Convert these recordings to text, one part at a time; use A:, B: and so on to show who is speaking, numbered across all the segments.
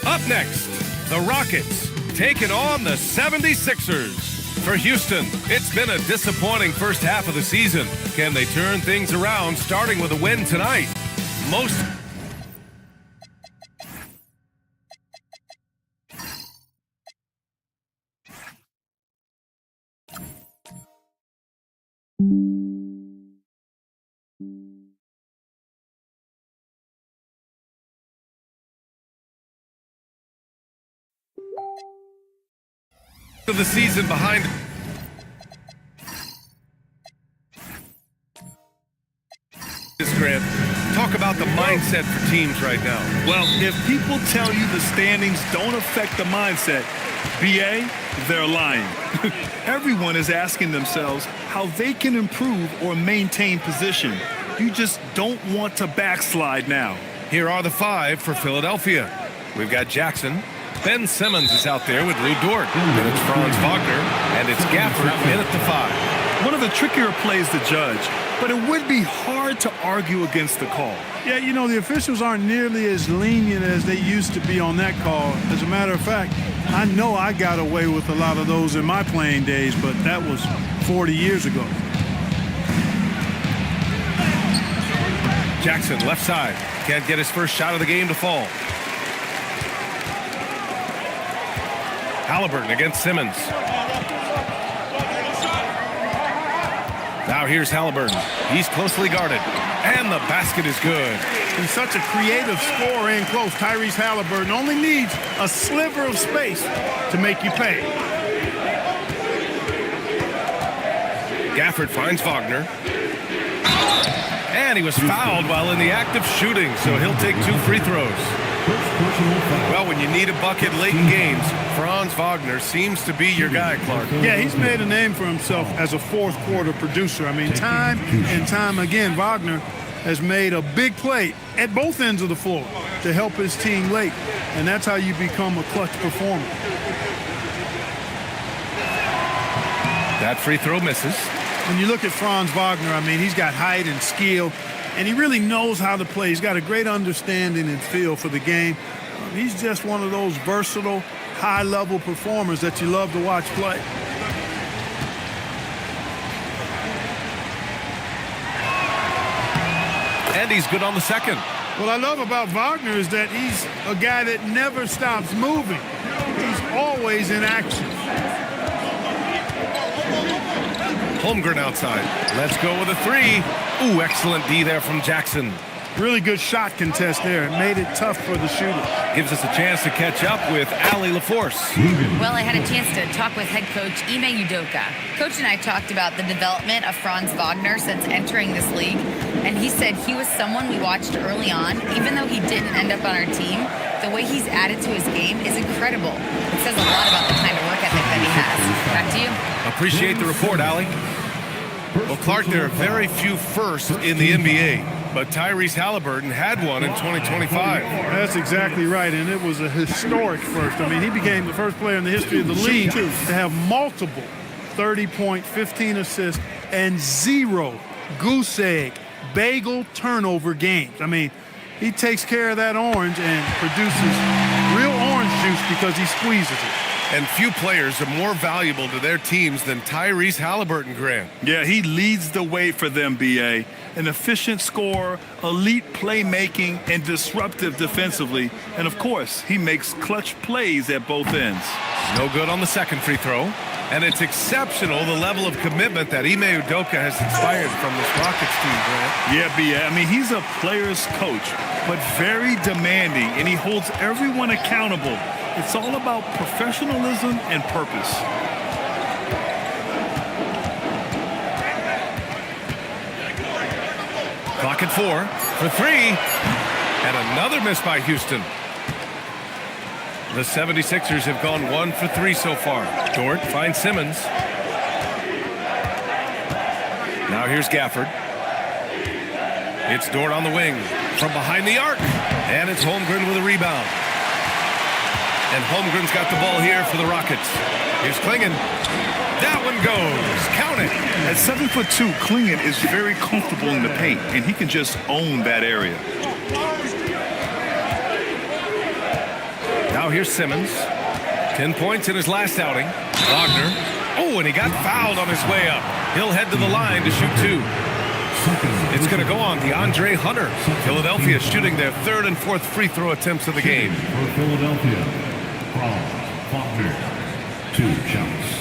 A: Up next, the Rockets taking on the 76ers. For Houston, it's been a disappointing first half of the season. Can they turn things around, starting with a win tonight? Most of the season behind. Grant, talk about the mindset for teams right now.
B: Well, if people tell you the standings don't affect the mindset, BA, they're lying. Everyone is asking themselves how they can improve or maintain position. You just don't want to backslide now.
A: Here are the five for Philadelphia. We've got Jackson. Ben Simmons is out there with Lou Dort. And it's Franz Wagner. And it's Gafford in at the 5.
B: One of the trickier plays to judge, but it would be hard to argue against the call.
C: Yeah, you know, the officials aren't nearly as lenient as they used to be on that call. As a matter of fact, I know I got away with a lot of those in my playing days, but that was 40 years ago.
A: Jackson, left side. Can't get his first shot of the game to fall. Halliburton against Simmons. Now here's Halliburton. He's closely guarded. And the basket is good.
C: He's such a creative scorer in close. Tyrese Halliburton only needs a sliver of space to make you pay.
A: Gafford finds Wagner. And he was fouled while in the act of shooting, so he'll take 2 free throws. Well, when you need a bucket late in games, Franz Wagner seems to be your guy, Clark.
C: Yeah, he's made a name for himself as a fourth-quarter producer. I mean, time and time again, Wagner has made a big play at both ends of the floor to help his team late, and that's how you become a clutch performer.
A: That free throw misses.
C: When you look at Franz Wagner, I mean, he's got height and skill, and he really knows how to play. He's got a great understanding and feel for the game. He's just one of those versatile, high-level performers that you love to watch play.
A: And he's good on the second.
C: What I love about Wagner is that he's a guy that never stops moving. He's always in action.
A: Holmgren outside. Let's go with a 3. Ooh, excellent D there from Jackson.
C: Really good shot contest there. It made it tough for the shooter.
A: Gives us a chance to catch up with Allie LaForce.
D: Well, I had a chance to talk with head coach Ime Udoka. Coach and I talked about the development of Franz Wagner since entering this league, and he said he was someone we watched early on. Even though he didn't end up on our team, the way he's added to his game is incredible. It says a lot about the kind of work ethic that he has. Back to you.
A: Appreciate the report, Allie. Well, Clark, there are very few firsts in the NBA, but Tyrese Halliburton had one in 2025.
C: That's exactly right, and it was a historic first. I mean, he became the first player in the history of the league to have multiple 30-point, 15 assists, and 0 goose egg, bagel turnover games. I mean, he takes care of that orange and produces real orange juice because he squeezes it.
A: And few players are more valuable to their teams than Tyrese Halliburton, Grant.
B: Yeah, he leads the way for them, BA. An efficient scorer, elite playmaking, and disruptive defensively. And, of course, he makes clutch plays at both ends.
A: No good on the second free throw. And it's exceptional the level of commitment that Ime Udoka has inspired from this Rockets team, Grant.
B: Yeah, BA. I mean, he's a player's coach, but very demanding, and he holds everyone accountable. It's all about professionalism and purpose.
A: Clock at 4 for 3. And another miss by Houston. The 76ers have gone 1 for 3 so far. Dort finds Simmons. Now here's Gafford. It's Dort on the wing from behind the arc. And it's Holmgren with a rebound. And Holmgren's got the ball here for the Rockets. Here's Klingon. That one goes. Count it.
B: At 7'2", Klingon is very comfortable in the paint, and he can just own that area.
A: Now Now here's Simmons. 10 points in his last outing. Wagner. Oh, and he got fouled on his way up. He'll head to the line to shoot 2. It's going to go on DeAndre Hunter. Philadelphia shooting their 3rd and 4th free throw attempts of the game.
E: For Philadelphia, Wagner, 2 shots.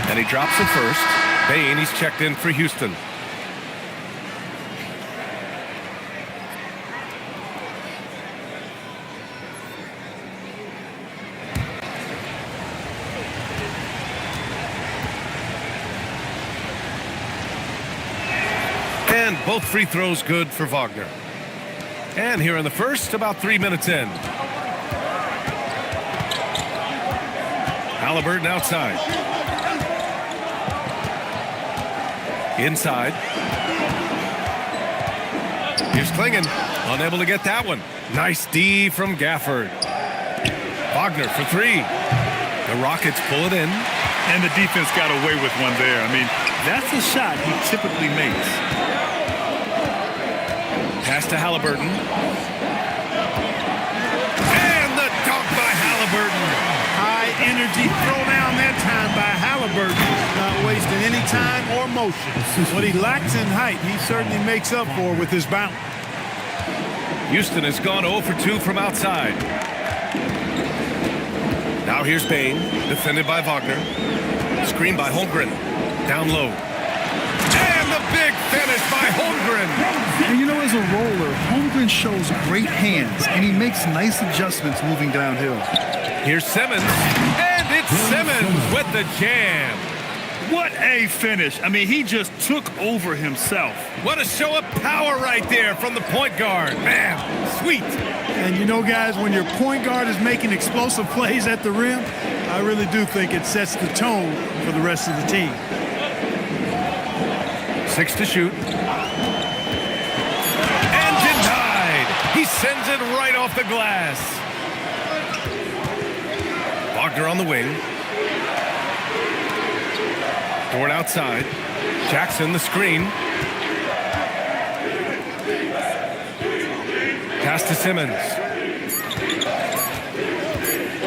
A: And he drops it first. Bain, he's checked in for Houston. And both free throws good for Wagner. And here in the first, about 3 minutes in. Halliburton outside. Inside. Here's Klingon. Unable to get that one. Nice D from Gafford. Wagner for 3. The Rockets pull it in.
B: And the defense got away with one there. I mean, that's a shot he typically makes.
A: Pass to Halliburton. And the dunk by Halliburton.
C: High energy throwdown that time by Halliburton. Not wasting any time or motion. What he lacks in height, he certainly makes up for with his bounce.
A: Houston has gone 0 for 2 from outside. Now here's Bain, defended by Wagner. Screen by Holmgren. Down low. And the big finish by Holmgren.
B: And you know, as a roller, Holmgren shows great hands, and he makes nice adjustments moving downhill.
A: Here's Simmons. And it's Simmons with the jam.
B: What a finish. I mean, he just took over himself.
A: What a show of power right there from the point guard. Man, sweet.
C: And you know, guys, when your point guard is making explosive plays at the rim, I really do think it sets the tone for the rest of the team.
A: 6 to shoot. And denied. He sends it right off the glass. Wagner on the wing. Dort outside. Jackson the screen. Pass to Simmons.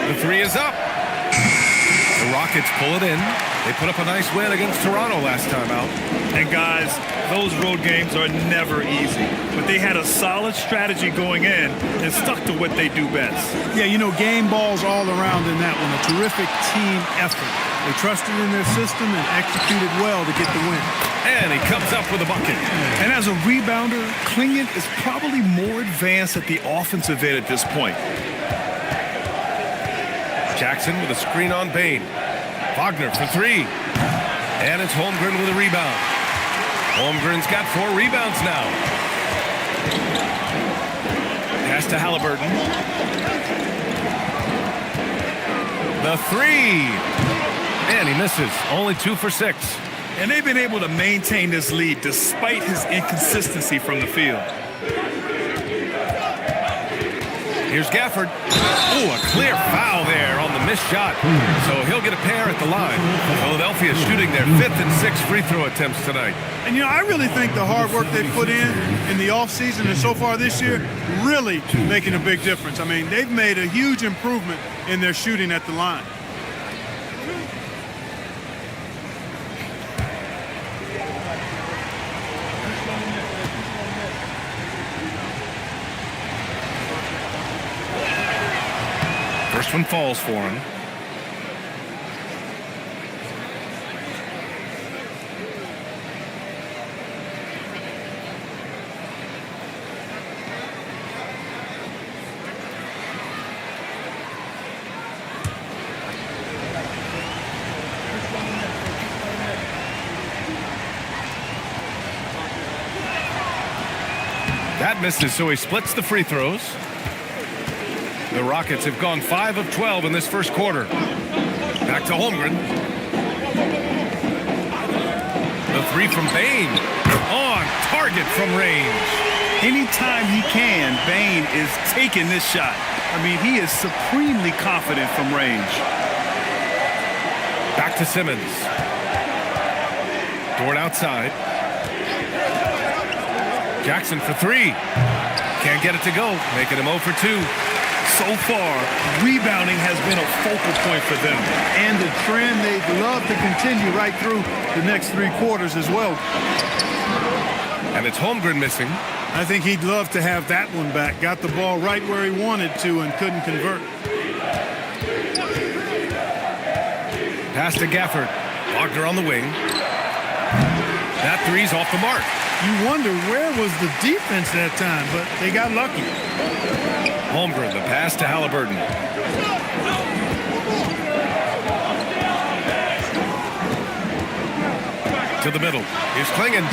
A: The 3 is up. The Rockets pull it in. They put up a nice win against Toronto last time out.
B: And guys, those road games are never easy. But they had a solid strategy going in and stuck to what they do best.
C: Yeah, you know, game balls all around in that one. A terrific team effort. They trusted in their system and executed well to get the win.
A: And he comes up with a bucket.
B: And as a rebounder, Klingon is probably more advanced at the offensive end at this point.
A: Jackson with a screen on Bain. Wagner for 3. And it's Holmgren with a rebound. Holmgren's got 4 rebounds now. Pass to Halliburton. The 3. And he misses. Only 2 for 6.
B: And they've been able to maintain this lead despite his inconsistency from the field.
A: Here's Gafford. Oh, a clear foul there on the missed shot. So he'll get a pair at the line. Philadelphia shooting their 5th and 6th free throw attempts tonight.
C: And, you know, I really think the hard work they put in the offseason and so far this year really making a big difference. I mean, they've made a huge improvement in their shooting at the line.
A: First one falls for him. That misses, so he splits the free throws. The Rockets have gone 5 of 12 in this first quarter. Back to Holmgren. The 3 from Bain. On target from range.
B: Anytime he can, Bain is taking this shot. I mean, he is supremely confident from range.
A: Back to Simmons. Dort outside. Jackson for three. Can't get it to go, making him 0 for 2.
B: So far, rebounding has been a focal point for them.
C: And the trend they'd love to continue right through the next 3 quarters as well.
A: And it's Holmgren missing.
C: I think he'd love to have that one back. Got the ball right where he wanted to and couldn't convert.
A: Pass to Gafford. Wagner on the wing. That three's off the mark.
C: You wonder where was the defense that time, but they got lucky.
A: Holmgren, the pass to Halliburton. To the middle. Here's Klingon.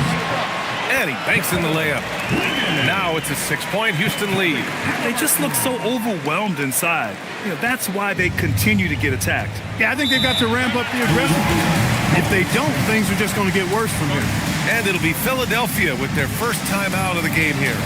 A: And he banks in the layup. Now it's a 6-point Houston lead.
B: They just look so overwhelmed inside. That's why they continue to get attacked.
C: Yeah, I think they've got to ramp up the aggressiveness. If they don't, things are just going to get worse from here.
A: And it'll be Philadelphia with their first time out of the game here.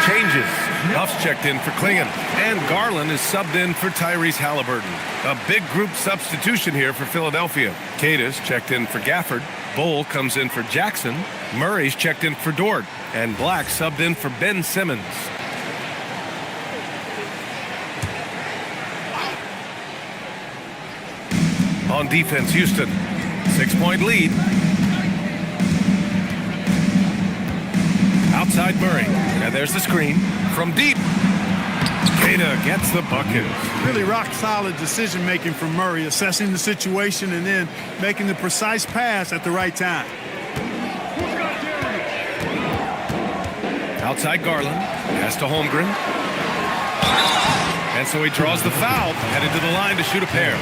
A: Changes. Huff's checked in for Klingon, and Garland is subbed in for Tyrese Halliburton. A big group substitution here for Philadelphia. Cadis checked in for Gafford. Bull comes in for Jackson. Murray's checked in for Dort, and Black subbed in for Ben Simmons. On defense, Houston. 6-point lead. Outside Murray. And there's the screen from deep. Queta gets the bucket.
C: Really rock-solid decision-making from Murray, assessing the situation and then making the precise pass at the right time.
A: Outside Garland. Pass to Holmgren. And so he draws the foul, headed to the line to shoot a pair.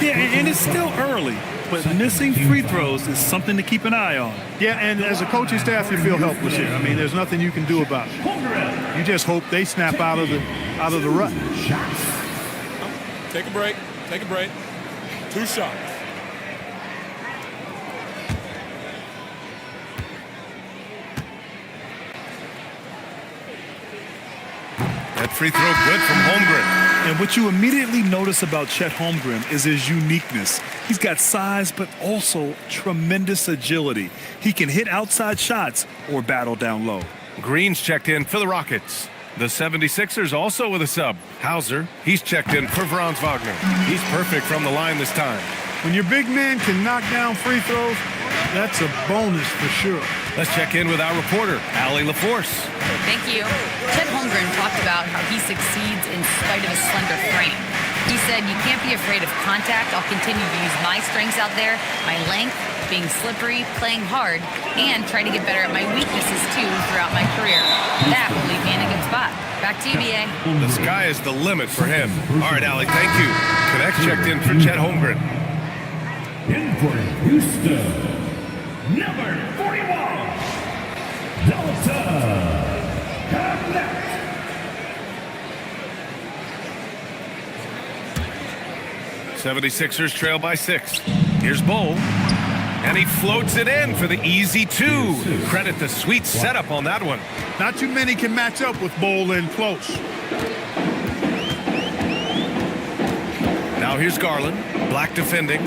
B: Yeah, and it's still early, but missing free throws is something to keep an eye on.
C: Yeah, and as a coaching staff, you feel helpless here. I mean, there's nothing you can do about it. You just hope they snap out of the rut.
F: Take a break. Take a break. 2 shots.
A: That free throw good from Holmgren.
B: And what you immediately notice about Chet Holmgren is his uniqueness. He's got size, but also tremendous agility. He can hit outside shots or battle down low.
A: Green's checked in for the Rockets. The 76ers also with a sub. Hauser, he's checked in for Franz Wagner. He's perfect from the line this time.
C: When your big man can knock down free throws, that's a bonus for sure.
A: Let's check in with our reporter, Allie LaForce.
D: Thank you. Chet Holmgren talked about how he succeeds in spite of his slender frame. He said, "You can't be afraid of contact. I'll continue to use my strengths out there, my length, being slippery, playing hard, and try to get better at my weaknesses too throughout my career. That will leave me in a good spot." Back to you, BA.
A: The sky is the limit for him. All right, Allie, thank you. Connect checked in for Chet Holmgren.
E: In for Houston, number 41, Delta Connect.
A: 76ers trail by 6. Here's Bull. And he floats it in for the easy 2. Credit the sweet setup on that one.
C: Not too many can match up with Bull in close.
A: Now here's Garland. Black defending.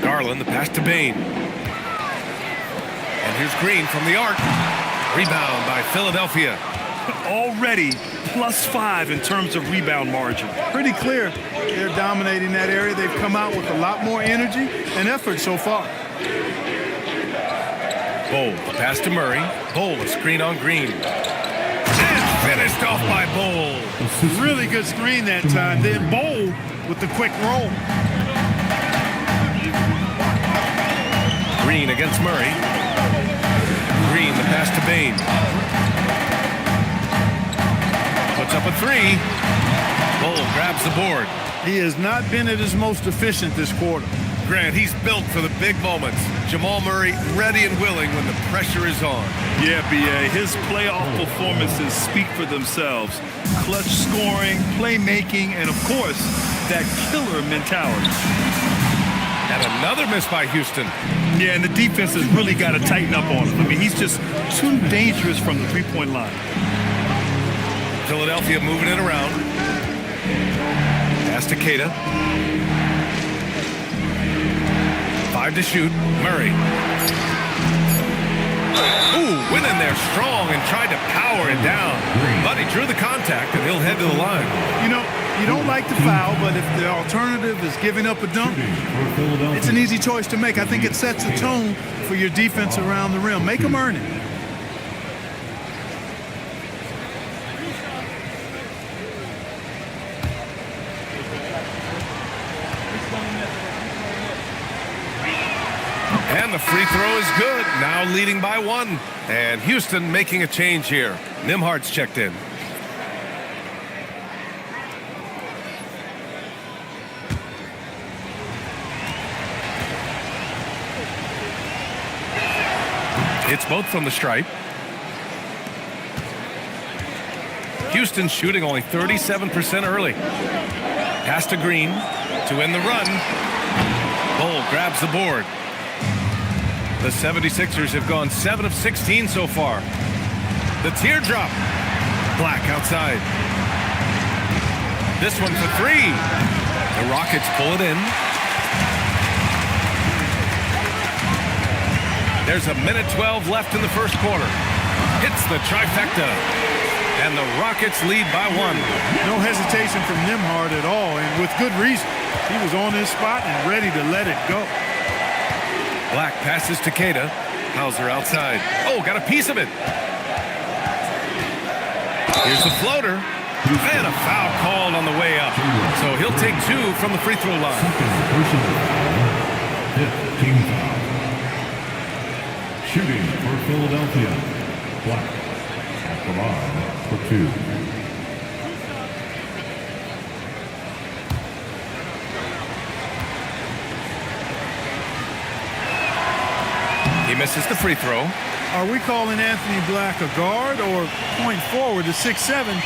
A: Garland, the pass to Bain. here's Green from the arc. Rebound by Philadelphia.
B: Already +5 in terms of rebound margin.
C: Pretty clear they're dominating that area. They've come out with a lot more energy and effort so far.
A: Bol, pass to Murray. Bol, a screen on Green. And finished off by Bol.
C: Really good screen that time. Then Bol with the quick roll.
A: Green against Murray. Green, the pass to Bain. Puts up a three. Bol grabs the board.
C: He has not been at his most efficient this quarter.
A: Grant, he's built for the big moments. Jamal Murray ready and willing when the pressure is on.
B: Yeah, B.A., his playoff performances speak for themselves. Clutch scoring, playmaking, and, of course, that killer mentality.
A: And another miss by Houston.
B: Yeah, and the defense has really got to tighten up on him. I mean, he's just too dangerous from the three-point line.
A: Philadelphia moving it around. Pass to Keita. 5 to shoot. Murray. Ooh, went in there strong and tried to power it down. But he drew the contact, and he'll head to the line.
C: You know, you don't like the foul, but if the alternative is giving up a dunk, it's an easy choice to make. I think it sets a tone for your defense around the rim. Make them earn it.
A: And the free throw is good. Now leading by 1. And Houston making a change here. Nimhard's checked in. It's both from the stripe. Houston shooting only 37% early. Pass to Green to end the run. Bol grabs the board. The 76ers have gone 7 of 16 so far. The teardrop. Black outside. This one for 3. The Rockets pull it in. There's a minute 12 left in the first quarter. Hits the trifecta. And the Rockets lead by 1.
C: No hesitation from Nimhard at all, and with good reason. He was on his spot and ready to let it go.
A: Black passes to Keita. Hauser outside. Oh, got a piece of it. Here's the floater. And a foul called on the way up. So he'll take 2 from the free throw line.
E: Shooting for Philadelphia. Black at the line for 2.
A: He misses the free throw.
C: Are we calling Anthony Black a guard or point forward to 6'7"?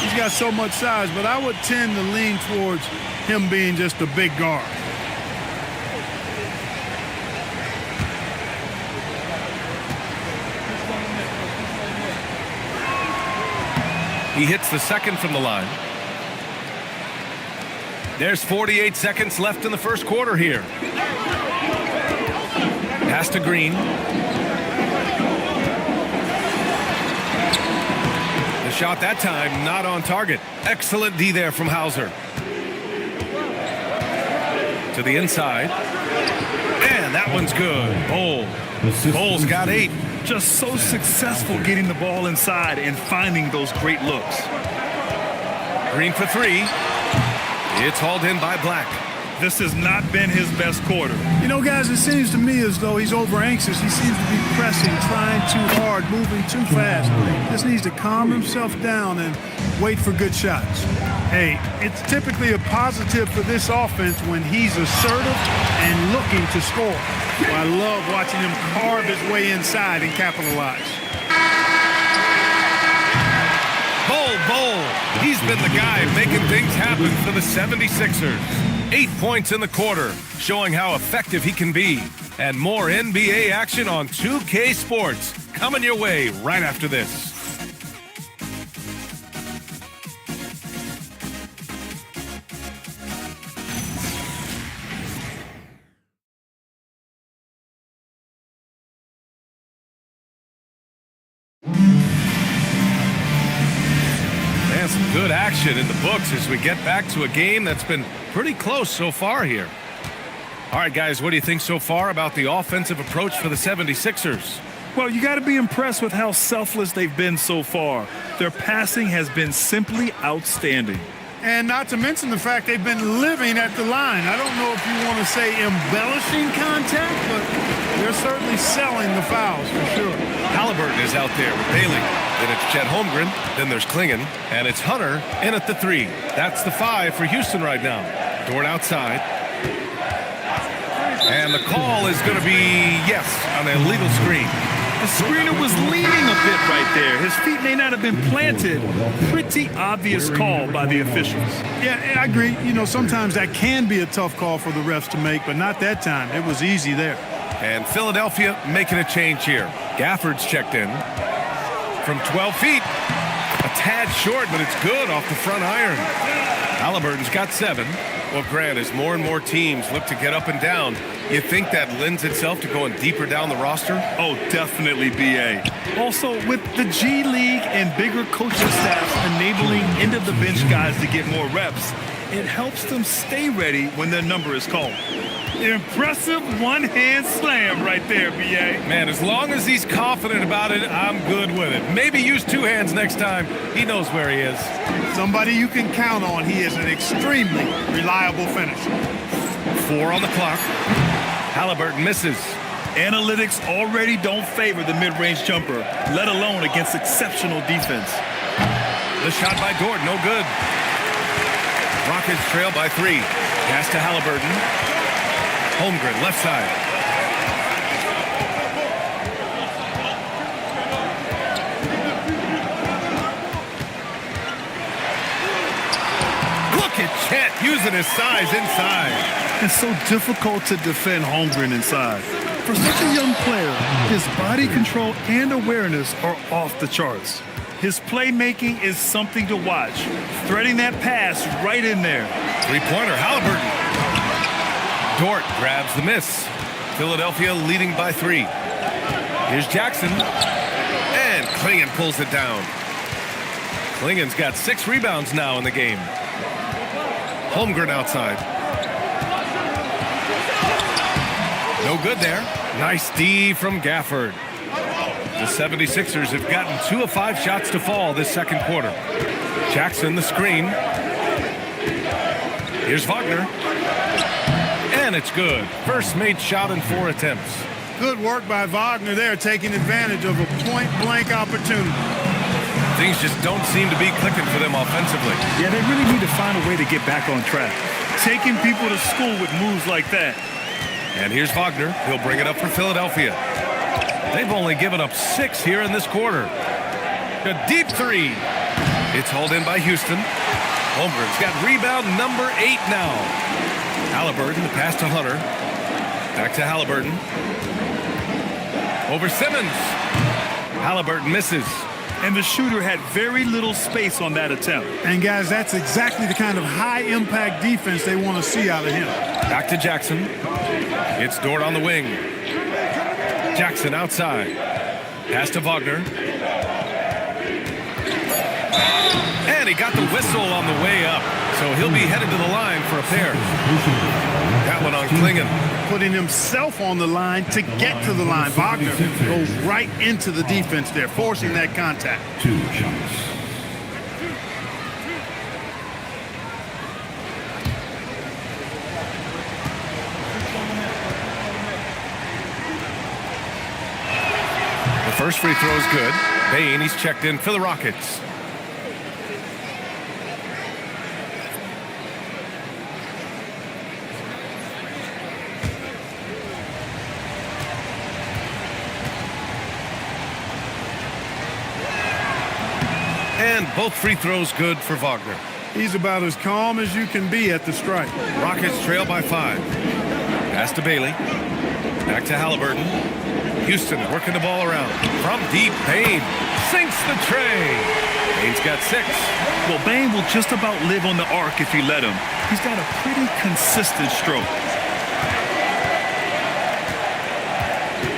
C: He's got so much size, but I would tend to lean towards him being just a big guard.
A: He hits the second from the line. There's 48 seconds left in the first quarter here. Pass to Green. The shot that time not on target. Excellent D there from Hauser. To the inside. And that one's good. Bol's got 8.
B: Just so successful getting the ball inside and finding those great looks.
A: Green for 3. It's hauled in by Black.
B: This has not been his best quarter.
C: You know, guys, it seems to me as though he's over anxious. He seems to be pressing, trying too hard, moving too fast. Just needs to calm himself down and wait for good shots. Hey, it's typically a positive for this offense when he's assertive and looking to score. Well, I love watching him carve his way inside and capitalize.
A: Bol. He's been the guy making things happen for the 76ers. 8 points in the quarter, showing how effective he can be. And more NBA action on 2K Sports coming your way right after this. Good action in the books as we get back to a game that's been pretty close so far here. All right, guys, what do you think so far about the offensive approach for the 76ers?
B: Well, you got to be impressed with how selfless they've been so far. Their passing has been simply outstanding.
C: And not to mention the fact they've been living at the line. I don't know if you want to say embellishing contact, but they're certainly selling the fouls for sure.
A: Halliburton is out there with Bailey. Then it's Chet Holmgren. Then there's Klingon. And it's Hunter in at the 3. That's the 5 for Houston right now. Dort outside. And the call is going to be yes on an illegal screen.
B: The screener was leaning a bit right there. His feet may not have been planted. Pretty obvious call by the officials.
C: Yeah, I agree. You know, sometimes that can be a tough call for the refs to make, but not that time. It was easy there.
A: And Philadelphia making a change here. Gafford's checked in from 12 feet. A tad short, but it's good off the front iron. Halliburton's got 7. Well, Grant, as more and more teams look to get up and down, you think that lends itself to going deeper down the roster?
B: Oh, definitely, B.A. Also, with the G League and bigger coaching staffs enabling end-of-the-bench guys to get more reps, it helps them stay ready when their number is called. Impressive one-hand slam right there, B.A.
A: Man, as long as he's confident about it, I'm good with it. Maybe use 2 hands next time. He knows where he is.
C: Somebody you can count on. He is an extremely reliable finisher.
A: 4 on the clock. Halliburton misses.
B: Analytics already don't favor the mid-range jumper, let alone against exceptional defense.
A: The shot by Dort, no good. Rockets trail by 3. Pass to Halliburton. Holmgren, left side. Look at Chet using his size inside.
B: It's so difficult to defend Holmgren inside. For such a young player, his body control and awareness are off the charts. His playmaking is something to watch. Threading that pass right in there.
A: 3-pointer, Halliburton. Dort grabs the miss. Philadelphia leading by 3. Here's Jackson. And Klingon pulls it down. Klingon's got 6 rebounds now in the game. Holmgren outside. No good there. Nice D from Gafford. The 76ers have gotten 2 of 5 shots to fall this second quarter. Jackson the screen. Here's Wagner. And it's good. First made shot in 4 attempts.
C: Good work by Wagner there, taking advantage of a point-blank opportunity.
A: Things just don't seem to be clicking for them offensively.
B: Yeah, they really need to find a way to get back on track. Taking people to school with moves like that.
A: And here's Wagner. He'll bring it up for Philadelphia. They've only given up 6 here in this quarter. A deep 3. It's hauled in by Houston. Holmgren's got rebound number 8 now. Halliburton, the pass to Hunter. Back to Halliburton. Over Simmons. Halliburton misses.
B: And the shooter had very little space on that attempt.
C: And guys, that's exactly the kind of high-impact defense they want to see out of him.
A: Back to Jackson. It's Dort on the wing. Jackson outside. Pass to Wagner. And he got the whistle on the way up. So he'll be headed to the line for a pair. That one on Klingon.
C: Putting himself on the line to get to the line. Wagner goes right into the defense there, forcing that contact.
E: 2 shots.
A: The first free throw is good. Bain, he's checked in for the Rockets. And both free throws good for Wagner.
C: He's about as calm as you can be at the strike.
A: Rockets trail by 5. Pass to Bailey. Back to Halliburton. Houston working the ball around. From deep, Bain sinks the tray. Bain's got 6.
B: Well, Bain will just about live on the arc if you let him. He's got a pretty consistent stroke.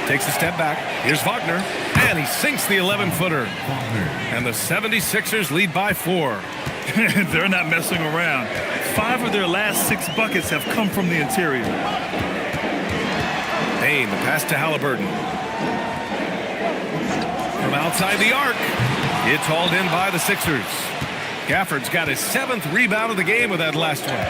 A: Takes a step back. Here's Wagner. And he sinks the 11-footer. And the 76ers lead by 4.
B: They're not messing around. 5 of their last 6 buckets have come from the interior.
A: Bain, the pass to Halliburton. From outside the arc. It's hauled in by the Sixers. Gafford's got his 7th rebound of the game with that last one.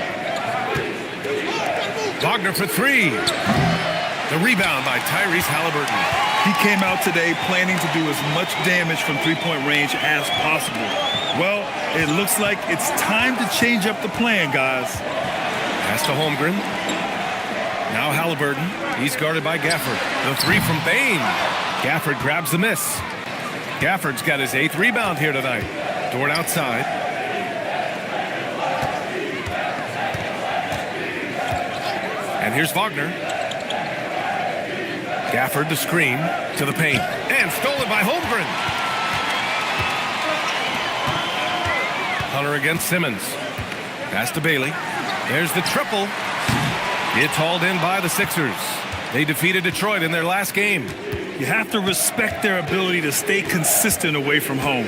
A: Wagner for 3. The rebound by Tyrese Halliburton.
B: He came out today planning to do as much damage from three-point range as possible. Well, it looks like it's time to change up the plan, guys.
A: Pass to Holmgren. Now Halliburton. He's guarded by Gafford. The 3 from Bain. Gafford grabs the miss. Gafford's got his 8th rebound here tonight. Dort outside. And here's Wagner. Gafford the screen to the paint. And stolen by Holmgren. Hunter against Simmons. Pass to Bailey. There's the triple. It's hauled in by the Sixers. They defeated Detroit in their last game.
B: You have to respect their ability to stay consistent away from home,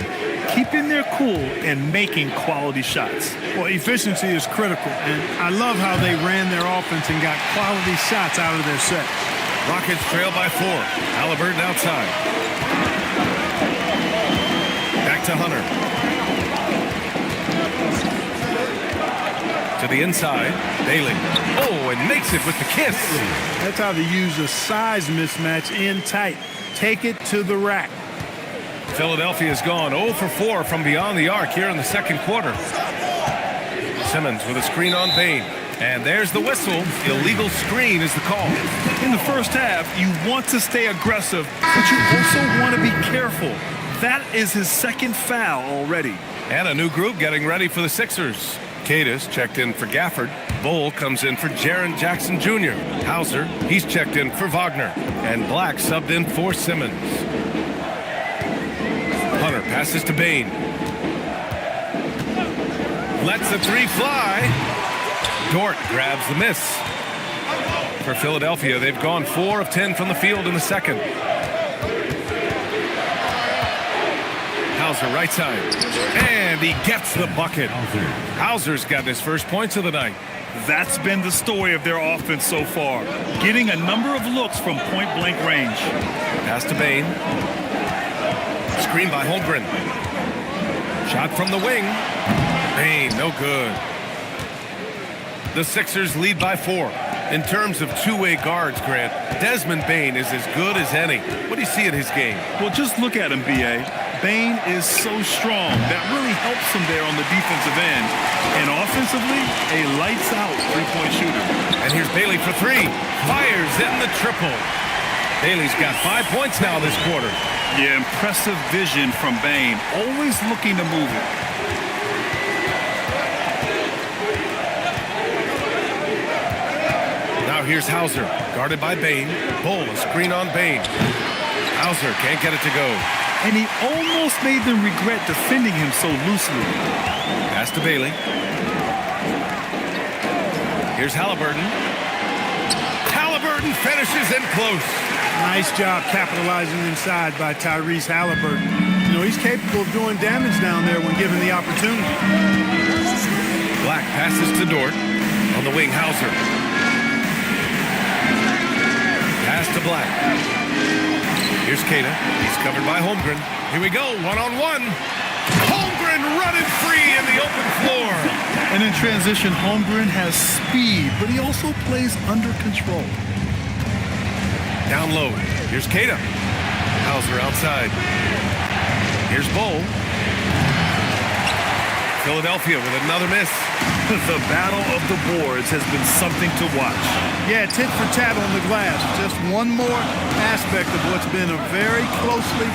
B: keeping their cool and making quality shots.
C: Well, efficiency is critical, and I love how they ran their offense and got quality shots out of their set.
A: Rockets trail by 4. Halliburton outside. Back to Hunter. To the inside. Bailey. Oh, and makes it with the kiss.
C: That's how they use a size mismatch in tight. Take it to the rack.
A: Philadelphia's gone 0 for 4 from beyond the arc here in the second quarter. Simmons with a screen on Bain. And there's the whistle. Illegal screen is the call.
B: In the first half, you want to stay aggressive, but you also want to be careful. That is his 2nd foul already.
A: And a new group getting ready for the Sixers. Cadis checked in for Gafford. Bull comes in for Jaren Jackson Jr. Hauser, he's checked in for Wagner. And Black subbed in for Simmons. Hunter passes to Bain. Lets the 3 fly. Dort grabs the miss. For Philadelphia, they've gone 4 of 10 from the field in the second. Hauser right side. And he gets the bucket. Hauser's got his first points of the night.
B: That's been the story of their offense so far, getting a number of looks from point-blank range.
A: Pass to Bain. Screen by Holmgren. Shot from the wing. Bain, no good. The Sixers lead by 4. In terms of two-way guards, Grant, Desmond Bain is as good as any. What do you see in his game?
B: Well, just look at him, B.A. Bain is so strong. That really helps him there on the defensive end. And offensively, a lights-out three-point shooter.
A: And here's Bailey for 3. Fires in the triple. Bailey's got 5 points now this quarter.
B: Yeah, impressive vision from Bain. Always looking to move it.
A: Now here's Hauser, guarded by Bain. Bull, a screen on Bain. Hauser can't get it to go.
B: And he almost made them regret defending him so loosely.
A: Pass to Bailey. Here's Halliburton. Halliburton finishes in close.
C: Nice job capitalizing inside by Tyrese Halliburton. You know, he's capable of doing damage down there when given the opportunity.
A: Black passes to Dort. On the wing, Hauser. Pass to Black. Here's Keita. He's covered by Holmgren. Here we go, one-on-one. Holmgren running free in the open floor.
B: And in transition, Holmgren has speed, but he also plays under control.
A: Down low. Here's Keita. Hauser outside. Here's Bull. Philadelphia with another miss.
B: The battle of the boards has been something to watch.
C: Yeah, tit for tat on the glass. Just one more aspect of what's been a very closely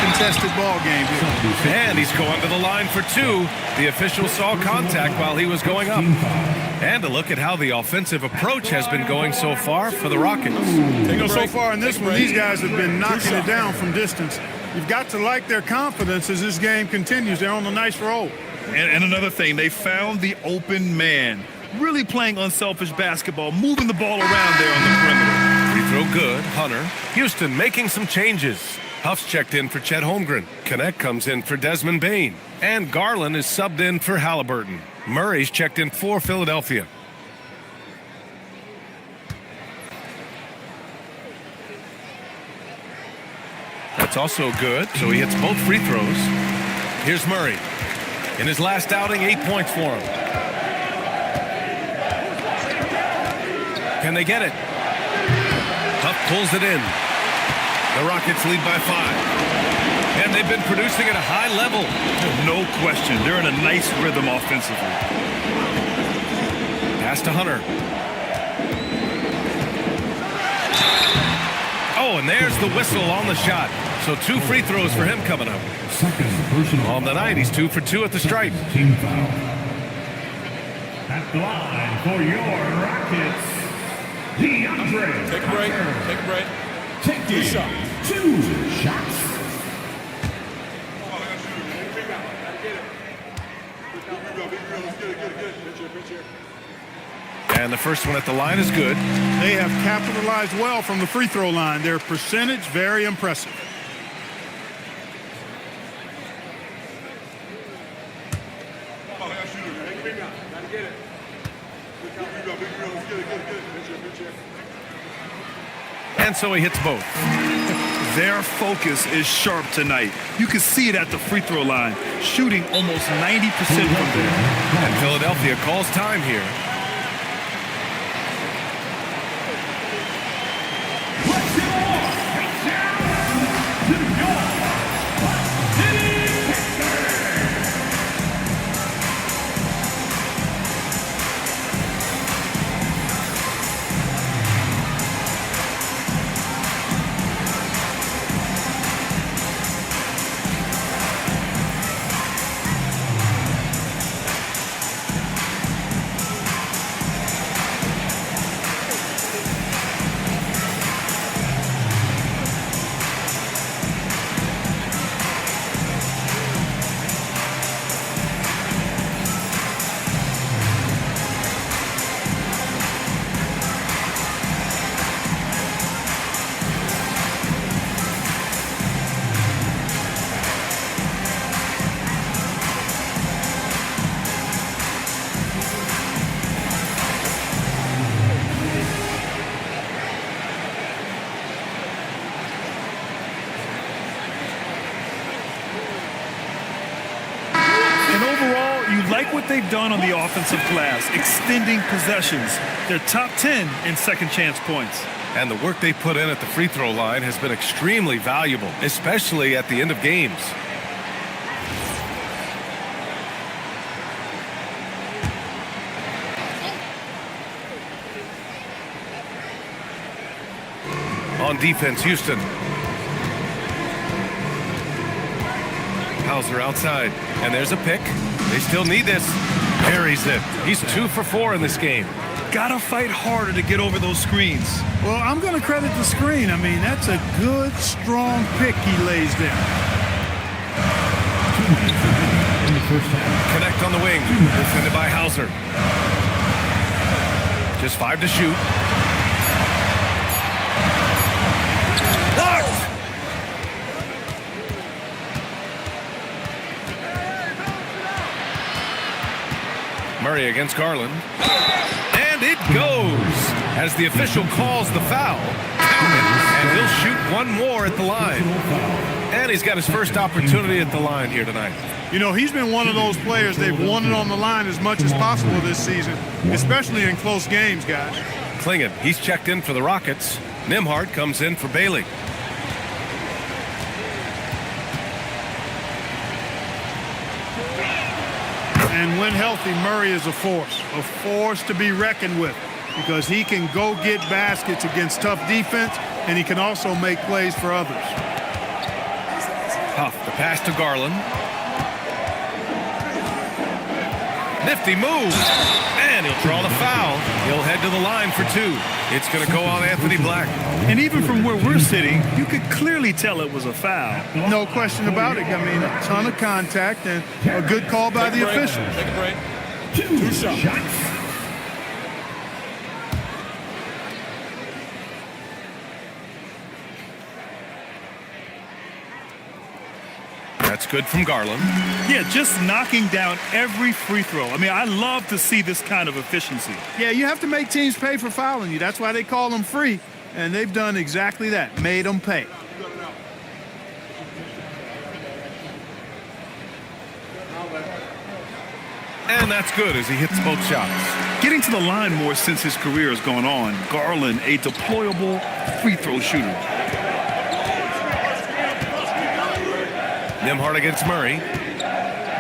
C: contested ball game here.
A: And he's going to the line for 2. The official saw contact while he was going up. And a look at how the offensive approach has been going so far for the Rockets.
C: You know, so far in this one, these guys have been knocking it down from distance. You've got to like their confidence as this game continues. They're on a nice roll.
B: And another thing, they found the open man. Really playing unselfish basketball, moving the ball around there on the perimeter.
A: Free throw good. Hunter. Houston making some changes. Huff's checked in for Chet Holmgren. Connect comes in for Desmond Bain. And Garland is subbed in for Halliburton. Murray's checked in for Philadelphia. That's also good, so he hits both free throws. Here's Murray. In his last outing, 8 points for him. Can they get it? Huff pulls it in. The Rockets lead by 5. And they've been producing at a high level.
B: No question. They're in a nice rhythm offensively.
A: Pass to Hunter. Oh, and there's the whistle on the shot. So 2 free throws for him coming up.
E: Second personal.
A: On the night, he's 2 for 2 at the stripe.
E: Team foul. At the line for your Rockets, DeAndre.
F: Take a break. Take a break.
E: Take
F: 2 shots.
E: 2 shots.
A: And the first one at the line is good.
C: They have capitalized well from the free throw line. Their percentage, very impressive.
A: And so he hits both.
B: Their focus is sharp tonight. You can see it at the free throw line, shooting almost 90% from there.
A: And Philadelphia calls time here.
B: Like what they've done on the offensive glass, extending possessions. They're top 10 in second chance points.
A: And the work they put in at the free throw line has been extremely valuable, especially at the end of games. On defense, Houston. Hauser outside, and there's a pick. They still need this. Carries it. He's 2 for 4 in this game.
B: Gotta fight harder to get over those screens.
C: Well, I'm going to credit the screen. I mean, that's a good, strong pick he lays there.
E: In the first half.
A: Connect on the wing. Defended by Hauser. Just 5 to shoot. Blocked! Murray against Garland. And it goes as the official calls the foul. And he'll shoot one more at the line. And he's got his first opportunity at the line here tonight.
C: You know, he's been one of those players they've wanted on the line as much as possible this season, especially in close games, guys.
A: Klingon, he's checked in for the Rockets. Nimhart comes in for Bailey.
C: And when healthy, Murray is a force to be reckoned with, because he can go get baskets against tough defense, and he can also make plays for others.
A: Huff, the pass to Garland. Nifty move, and he'll draw the foul. He'll head to the line for 2. It's going to go on Anthony Black.
B: And even from where we're sitting, you could clearly tell it was a foul.
C: No question about it. I mean, a ton of contact and a good call by the officials.
F: Take a break. 2 shots.
A: That's good from Garland.
B: Yeah, just knocking down every free throw. I mean, I love to see this kind of efficiency.
C: Yeah, you have to make teams pay for fouling you. That's why they call them free. And they've done exactly that, made them pay.
A: And that's good as he hits both shots.
B: Getting to the line more since his career has gone on. Garland, a deployable free throw shooter.
A: Nembhard against Murray.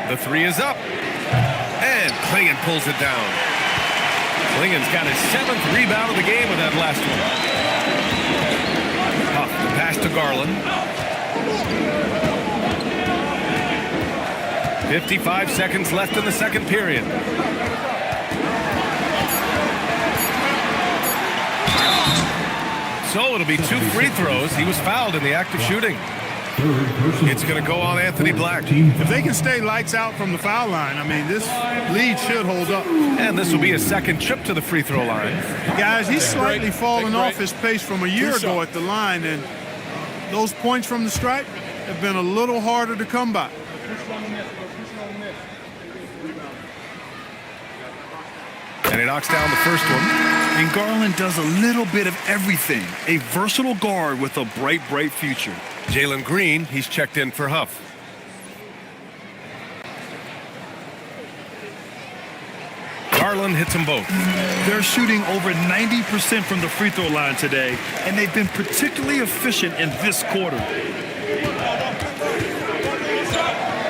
A: The three is up. And Klingon pulls it down. Klingon's got his 7th rebound of the game with that last one. Huff, the pass to Garland. 55 seconds left in the second period. So it'll be 2 free throws. He was fouled in the act of shooting. It's going to go on Anthony Black.
C: If they can stay lights out from the foul line, I mean, this lead should hold up.
A: And this will be his second trip to the free throw line.
C: Guys, he's slightly fallen off his pace from a year ago at the line, and those points from the stripe have been a little harder to come by.
A: And he knocks down the first one.
B: And Garland does a little bit of everything. A versatile guard with a bright, bright future.
A: Jalen Green, he's checked in for Huff. Garland hits them both.
B: They're shooting over 90% from the free throw line today, and they've been particularly efficient in this quarter.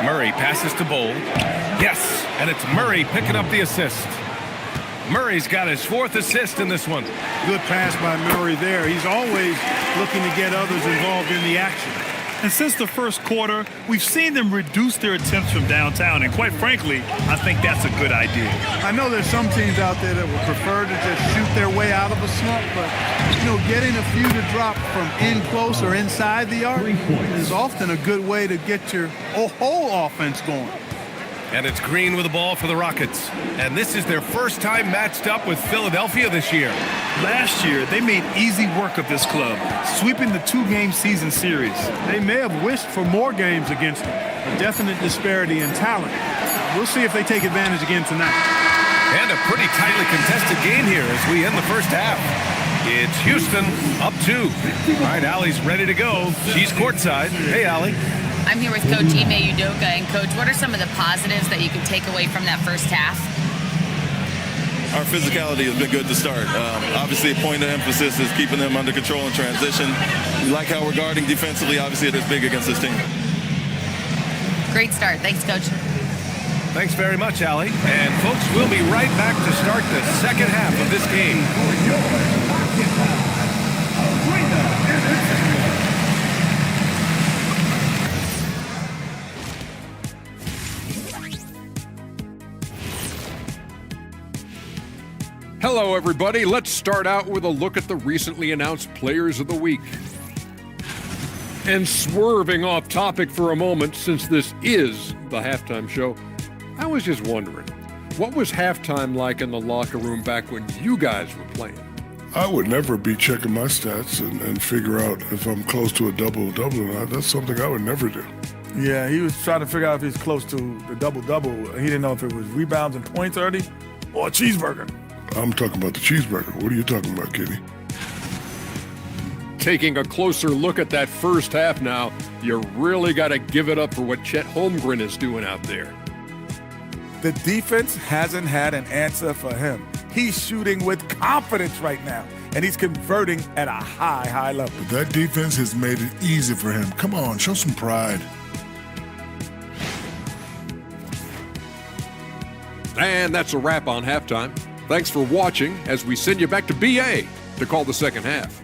A: Murray passes to Bowl. Yes, and it's Murray picking up the assist. Murray's got his 4th assist in this one.
C: Good pass by Murray there. He's always looking to get others involved in the action.
B: And since the first quarter, we've seen them reduce their attempts from downtown, and quite frankly, I think that's a good idea.
C: I know there's some teams out there that would prefer to just shoot their way out of a slump, but, getting a few to drop from in close or inside the arc is often a good way to get your whole offense going.
A: And it's Green with the ball for the Rockets. And this is their first time matched up with Philadelphia this year.
B: Last year, they made easy work of this club, sweeping the 2-game season series.
C: They may have wished for more games against them. A definite disparity in talent. We'll see if they take advantage again tonight.
A: And a pretty tightly contested game here as we end the first half. It's Houston up 2. All right, Allie's ready to go. She's courtside. Hey, Allie.
D: I'm here with Coach Ime Udoka. And, Coach, what are some of the positives that you can take away from that first half?
G: Our physicality has been good to start. Obviously, a point of emphasis is keeping them under control in transition. We like how we're guarding defensively. Obviously, it is big against this team.
D: Great start. Thanks, Coach.
A: Thanks very much, Allie. And, folks, we'll be right back to start the second half of this game.
H: Hello, everybody. Let's start out with a look at the recently announced Players of the Week. And swerving off topic for a moment, since this is the halftime show, I was just wondering, what was halftime like in the locker room back when you guys were playing?
I: I would never be checking my stats and figure out if I'm close to a double-double or not. That's something I would never do.
J: Yeah, he was trying to figure out if he's close to the double-double. He didn't know if it was rebounds and points already or a cheeseburger.
I: I'm talking about the cheeseburger. What are you talking about, Kenny?
H: Taking a closer look at that first half now, you really got to give it up for what Chet Holmgren is doing out there.
J: The defense hasn't had an answer for him. He's shooting with confidence right now, and he's converting at a high, high level.
I: But that defense has made it easy for him. Come on, show some pride.
H: And that's a wrap on halftime. Thanks for watching as we send you back to BA to call the second half.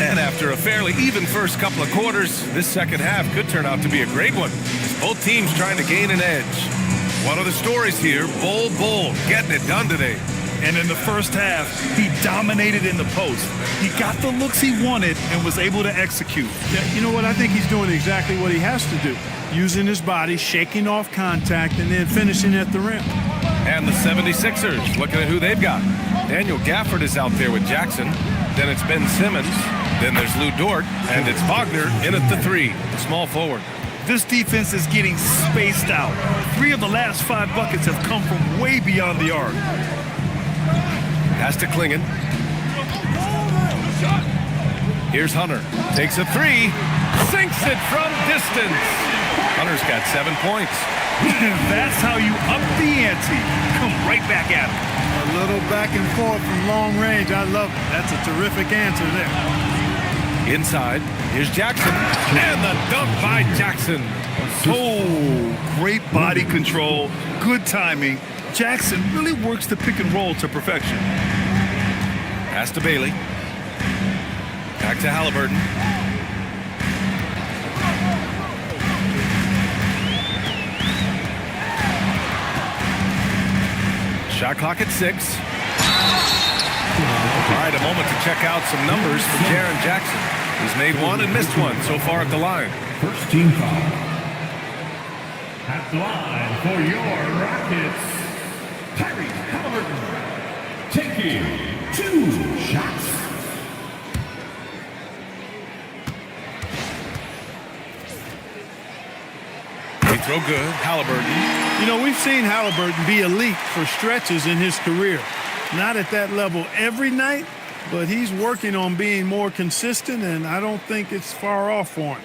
A: And after a fairly even first couple of quarters, this second half could turn out to be a great one. Both teams trying to gain an edge. One of the stories here, Bull getting it done today.
B: And in the first half, he dominated in the post. He got the looks he wanted and was able to execute.
C: Yeah, you know what? I think he's doing exactly what he has to do. Using his body, shaking off contact, and then finishing at the rim.
A: And the 76ers, looking at who they've got. Daniel Gafford is out there with Jackson. Then it's Ben Simmons. Then there's Lou Dort. And it's Wagner in at the 3, the small forward.
B: This defense is getting spaced out. 3 of the last 5 buckets have come from way beyond the arc.
A: Pass to Klingon. Here's Hunter. Takes a 3. Sinks it from distance. Hunter's got 7 points.
B: That's how you up the ante. Come right back at him.
C: A little back and forth from long range. I love it. That's a terrific answer there.
A: Inside, here's Jackson. And the dunk by Jackson.
B: Oh, great body control, good timing. Jackson really works the pick and roll to perfection.
A: Pass to Bailey. Back to Halliburton. Shot clock at 6. All right, a moment to check out some numbers from Jaren Jackson. He's made 1 and missed 1 so far at the line.
E: First team foul. At the line for your Rockets, Tyrese Halliburton, taking 2 shots.
A: They throw good. Halliburton.
C: You know, we've seen Halliburton be elite for stretches in his career. Not at that level every night, but he's working on being more consistent, and I don't think it's far off for him.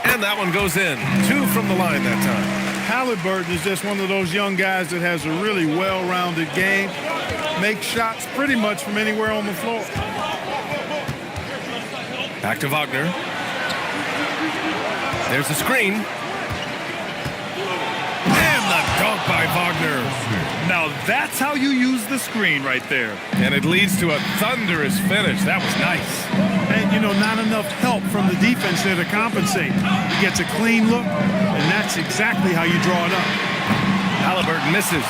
A: And that one goes in. 2 from the line that time.
C: Halliburton is just one of those young guys that has a really well-rounded game. Makes shots pretty much from anywhere on the floor.
A: Back to Wagner. There's the screen. And the dunk by Wagner.
B: Now that's how you use the screen right there.
A: And it leads to a thunderous finish. That was nice.
C: And, you know, not enough help from the defense there to compensate. He gets a clean look, and that's exactly how you draw it up.
A: Halliburton misses.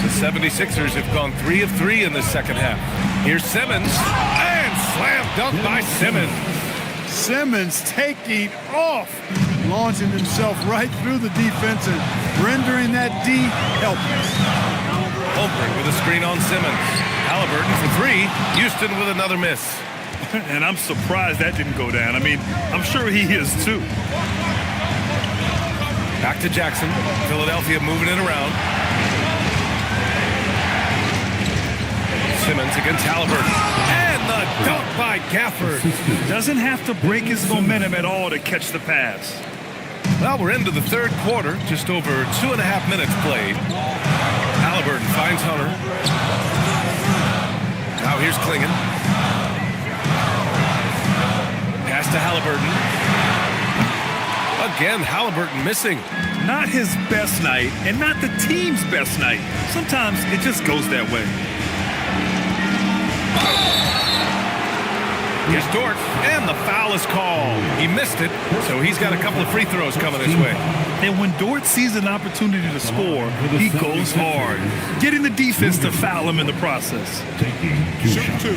A: The 76ers have gone 3 of 3 in the second half. Here's Simmons. And slam dunk by Simmons.
C: Simmons taking off, launching himself right through the defense and rendering that D helpless.
A: Holmgren with a screen on Simmons. Halliburton for 3. Houston with another miss.
B: And I'm surprised that didn't go down. I mean, I'm sure he is too.
A: Back to Jackson. Philadelphia moving it around. Simmons against Halliburton. And the dunk by Gafford.
B: Doesn't have to break his momentum at all to catch the pass.
A: Well, we're into the third quarter. Just over 2.5 minutes played. Halliburton finds Hunter. Now here's Klingon. Pass to Halliburton. Again, Halliburton missing.
B: Not his best night and not the team's best night. Sometimes it just goes that way.
A: Here's Dort, and the foul is called. He missed it, so he's got a couple of free throws coming his way.
B: And when Dort sees an opportunity to score, he goes hard, getting the defense to foul him in the process.
E: Taking 2 shots.
C: 2.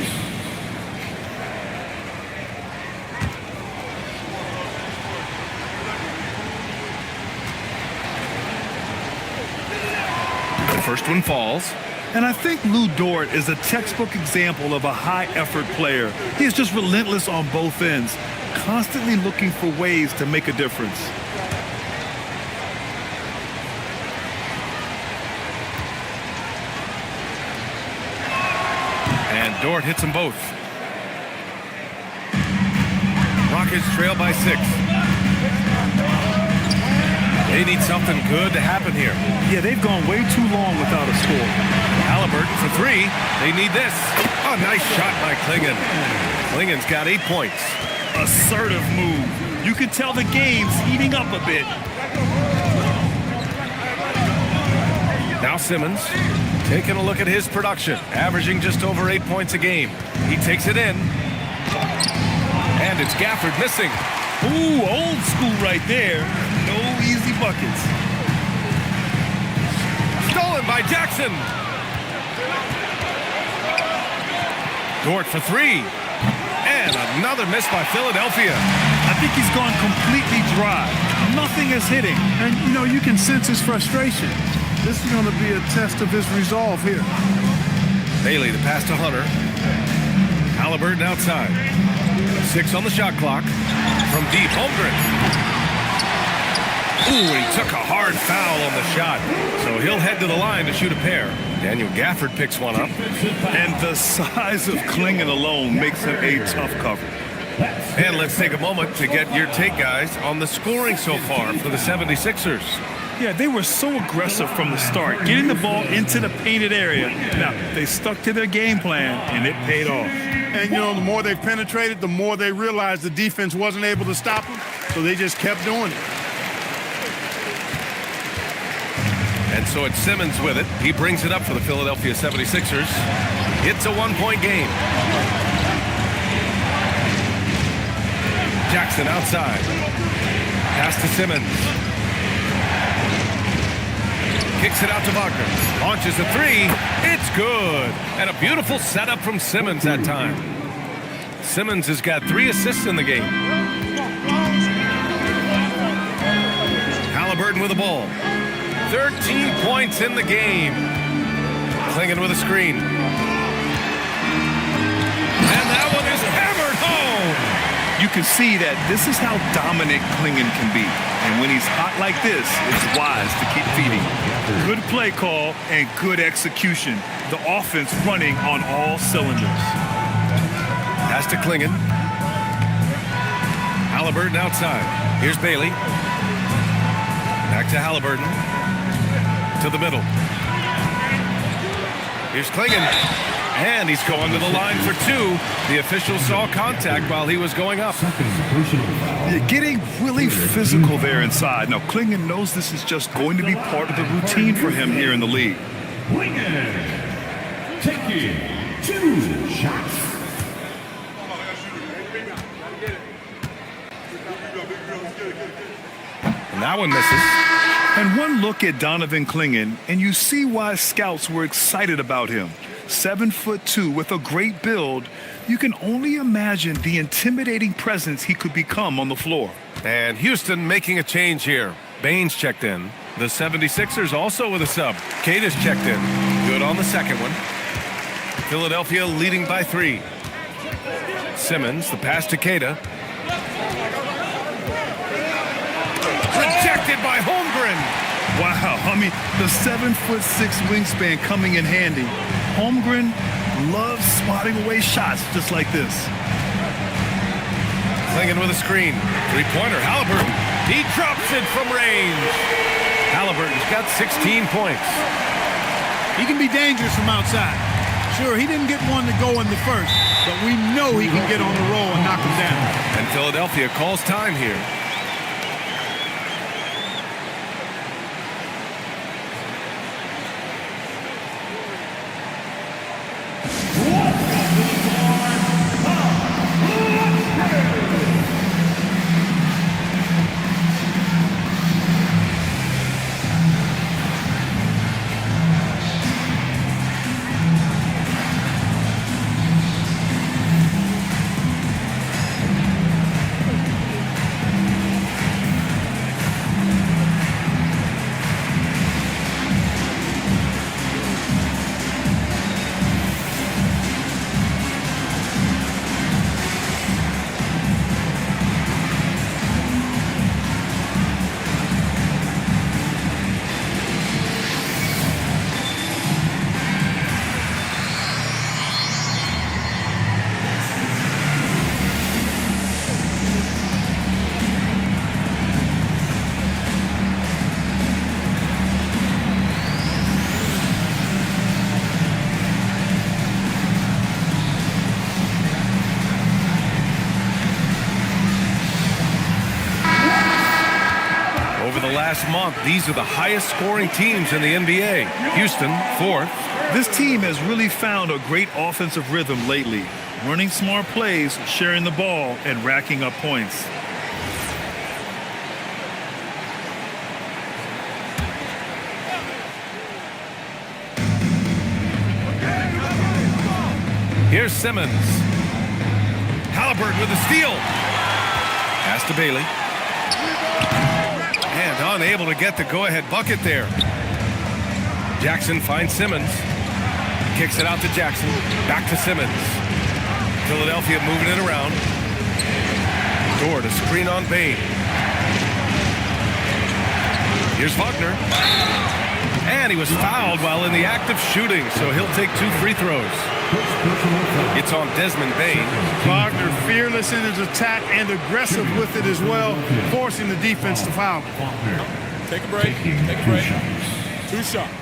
A: The first one falls.
B: And I think Lou Dort is a textbook example of a high-effort player. He is just relentless on both ends, constantly looking for ways to make a difference.
A: And Dort hits them both. Rockets trail by 6. They need something good to happen here.
B: Yeah, they've gone way too long without a score.
A: Halliburton for 3. They need this. Oh, nice shot by Klingon. Klingon's got 8 points.
B: Assertive move. You can tell the game's heating up a bit.
A: Now Simmons taking a look at his production, averaging just over 8 points a game. He takes it in. And it's Gafford missing.
B: Ooh, old school right there. No easy buckets.
A: Stolen by Jackson. Dort for three. And another miss by Philadelphia.
B: I think he's gone completely dry. Nothing is hitting.
C: And, you can sense his frustration. This is going to be a test of his resolve here.
A: Bailey, the pass to Hunter. Halliburton outside. 6 on the shot clock. From deep, Holmgren. Ooh, he took a hard foul on the shot. So he'll head to the line to shoot a pair. Daniel Gafford picks one up.
B: And the size of Klingon alone makes him a tough cover.
A: And let's take a moment to get your take, guys, on the scoring so far for the 76ers.
B: Yeah, they were so aggressive from the start, getting the ball into the painted area. Now, they stuck to their game plan, and it paid off.
C: And, the more they penetrated, the more they realized the defense wasn't able to stop them, so they just kept doing it.
A: And so it's Simmons with it. He brings it up for the Philadelphia 76ers. It's a one-point game. Jackson outside. Pass to Simmons. Kicks it out to Wagner. Launches a three. It's good. And a beautiful setup from Simmons that time. Simmons has got 3 assists in the game. Halliburton with the ball. 13 points in the game. Klingon with a screen. And that one is hammered home.
B: You can see that this is how dominant Klingon can be. And when he's hot like this, it's wise to keep feeding. Good play call and good execution. The offense running on all cylinders.
A: Pass to Klingon. Halliburton outside. Here's Bailey. Back to Halliburton. To the middle. Here's Klingon. And he's going to the line for 2. The official saw contact while he was going up.
B: They're getting really physical there inside. Now, Klingon knows this is just going to be part of the routine for him here in the league.
E: Klingon taking 2 shots.
A: And that one misses.
B: And one look at Donovan Klingon, and you see why scouts were excited about him. 7'2" with a great build. You can only imagine the intimidating presence he could become on the floor.
A: And Houston making a change here. Baines checked in. The 76ers also with a sub. Cada's checked in. Good on the second one. Philadelphia leading by 3. Simmons, the pass to Cada. Rejected by Holmgren.
B: Wow, I mean, the 7'6" wingspan coming in handy. Holmgren loves swatting away shots just like this.
A: Klingon with a screen. 3-pointer, Halliburton. He drops it from range. Halliburton's got 16 points.
C: He can be dangerous from outside. Sure, he didn't get one to go in the first, but we know he can get on the roll and knock him down.
A: And Philadelphia calls time here. Last month, these are the highest scoring teams in the NBA. Houston, 4th.
B: This team has really found a great offensive rhythm lately. Running smart plays, sharing the ball, and racking up points.
A: Here's Simmons. Halliburton with the steal. Pass to Bailey. And unable to get the go-ahead bucket there. Jackson finds Simmons. Kicks it out to Jackson. Back to Simmons. Philadelphia moving it around. Dort, a screen on Bain. Here's Wagner. And he was fouled while in the act of shooting, so he'll take 2 free throws. It's on Desmond Bain.
C: Wagner fearless in his attack and aggressive with it as well, forcing the defense to foul.
F: Take a break. Take a break. 2 shots.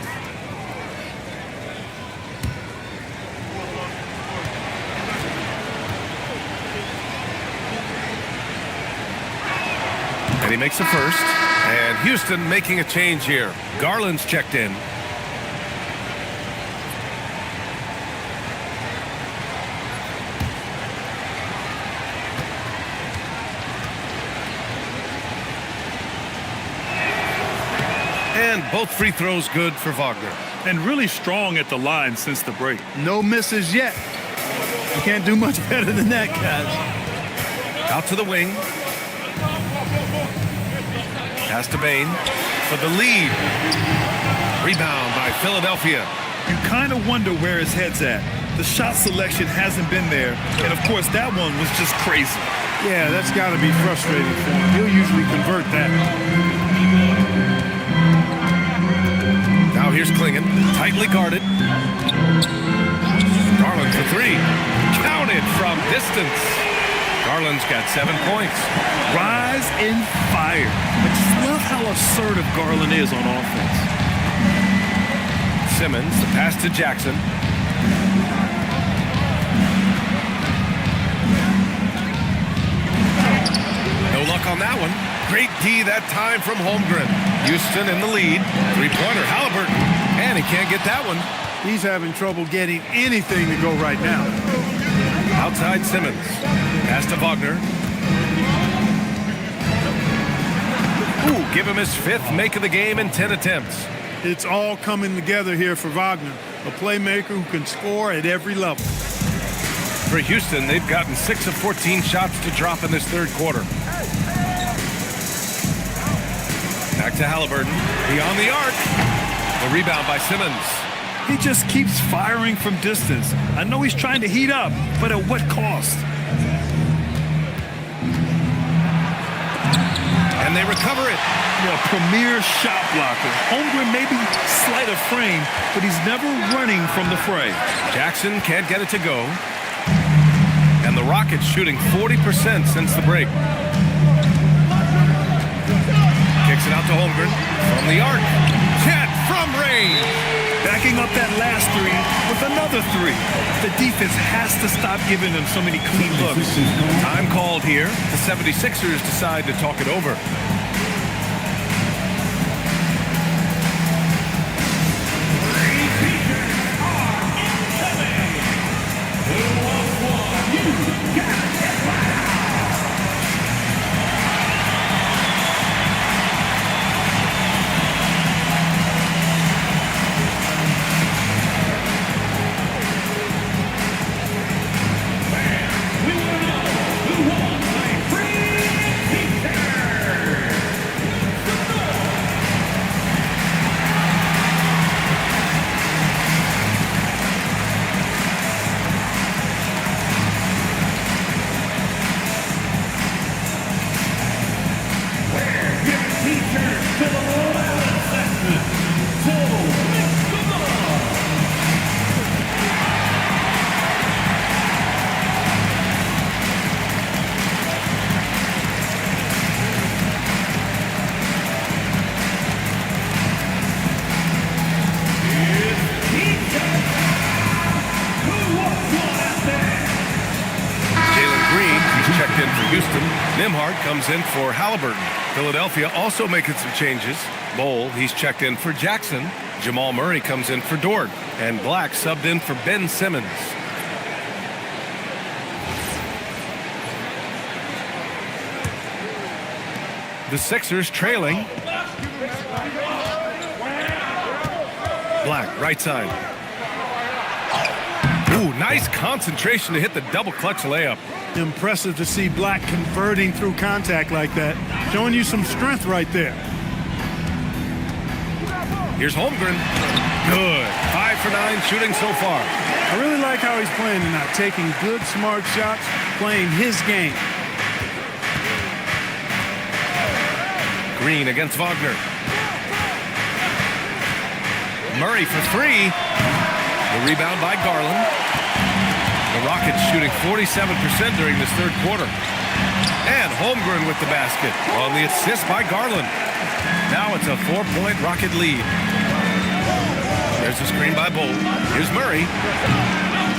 A: And he makes the first. And Houston making a change here. Garland's checked in. And both free throws good for Wagner.
B: And really strong at the line since the break.
C: No misses yet. You can't do much better than that, guys.
A: Out to the wing. Pass to Bain for the lead. Rebound by Philadelphia.
B: You kind of wonder where his head's at. The shot selection hasn't been there. And, of course, that one was just crazy.
C: Yeah, that's got to be frustrating for him. He'll usually convert that.
A: Now here's Klingon, tightly guarded. Garland for 3. Counted from distance. Garland's got 7 points.
B: Rise and fire. I just love how assertive Garland is on offense.
A: Simmons, the pass to Jackson. No luck on that one. Great D that time from Holmgren. Houston in the lead. 3-pointer, Halliburton. And he can't get that one.
C: He's having trouble getting anything to go right now.
A: Outside Simmons. Pass to Wagner. Ooh, give him his 5th make of the game in 10 attempts.
C: It's all coming together here for Wagner, a playmaker who can score at every level.
A: For Houston, they've gotten 6 of 14 shots to drop in this 3rd quarter. Back to Halliburton. Beyond the arc. The rebound by Simmons.
B: He just keeps firing from distance. I know he's trying to heat up, but at what cost?
A: And they recover it.
B: A premier shot blocker. Holmgren may be slight of frame, but he's never running from the fray.
A: Jackson can't get it to go. And the Rockets shooting 40% since the break. Kicks it out to Holmgren from the arc. Chet from range.
B: Backing up that last 3 with another 3. The defense has to stop giving them so many clean looks.
A: Time called here. The 76ers decide to talk it over. Nimhard comes in for Halliburton. Philadelphia also making some changes. Bowl, he's checked in for Jackson. Jamal Murray comes in for Dort. And Black subbed in for Ben Simmons. The Sixers trailing. Black, right side. Ooh, nice concentration to hit the double clutch layup.
C: Impressive to see Black converting through contact like that. Showing you some strength right there.
A: Here's Holmgren. Good. 5 for 9 shooting so far.
C: I really like how he's playing tonight, taking good, smart shots, playing his game.
A: Green against Wagner. Murray for 3. The rebound by Garland. The Rockets shooting 47% during this third quarter. And Holmgren with the basket on the assist by Garland. Now it's a 4-point Rocket lead. There's a screen by Bolt. Here's Murray.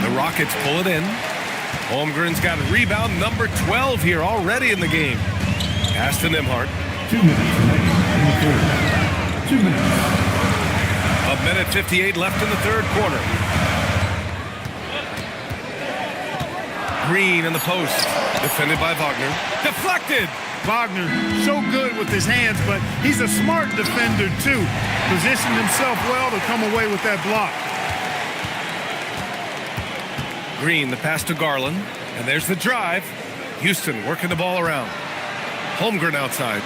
A: The Rockets pull it in. Holmgren's got rebound number 12 here already in the game. Pass to Nembhard.
E: 2 minutes remaining in the third. 2 minutes.
A: A minute 58 left in the third quarter. Green in the post. Defended by Wagner. Deflected!
C: Wagner, so good with his hands, but he's a smart defender, too. Positioned himself well to come away with that block.
A: Green, the pass to Garland. And there's the drive. Houston working the ball around. Holmgren outside.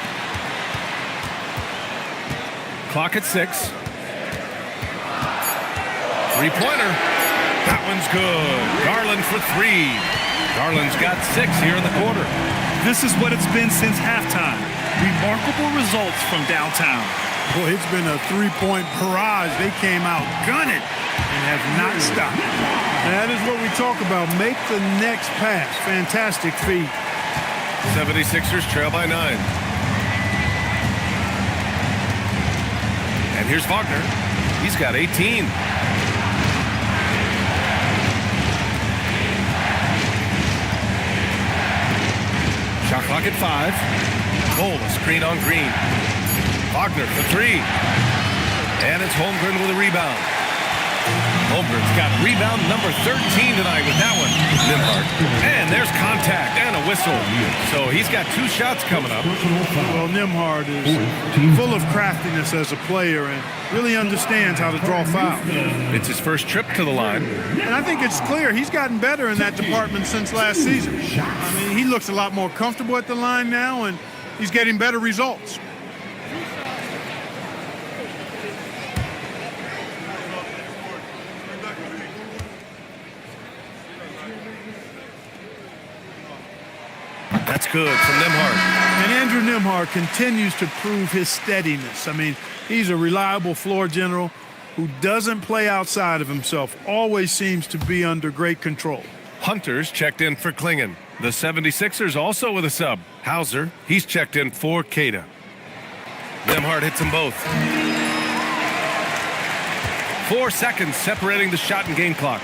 A: Clock at 6. Three-pointer. That one's good. Garland for 3. Garland's got 6 here in the quarter.
B: This is what it's been since halftime. Remarkable results from downtown.
C: Boy, it's been a three-point barrage. They came out gunning and have not stopped. That is what we talk about. Make the next pass. Fantastic feed.
A: 76ers trail by 9. And here's Wagner. He's got 18. Shot clock at 5. Cole, a screen on Green. Wagner for 3. And it's Holmgren with a rebound. Holmgren's got rebound number 13 tonight with that one. Nembhard. And there's contact and a whistle. So he's got 2 shots coming up.
C: Well, Nembhard is full of craftiness as a player and really understands how to draw fouls.
A: It's his first trip to the line.
C: And I think it's clear he's gotten better in that department since last season. I mean, he looks a lot more comfortable at the line now, and he's getting better results.
A: That's good from Nembhard.
C: And Andrew Nembhard continues to prove his steadiness. I mean, he's a reliable floor general who doesn't play outside of himself, always seems to be under great control.
A: Hunter's checked in for Klingon. The 76ers also with a sub. Hauser, he's checked in for Cada. Nembhard hits them both. 4 seconds separating the shot and game clocks.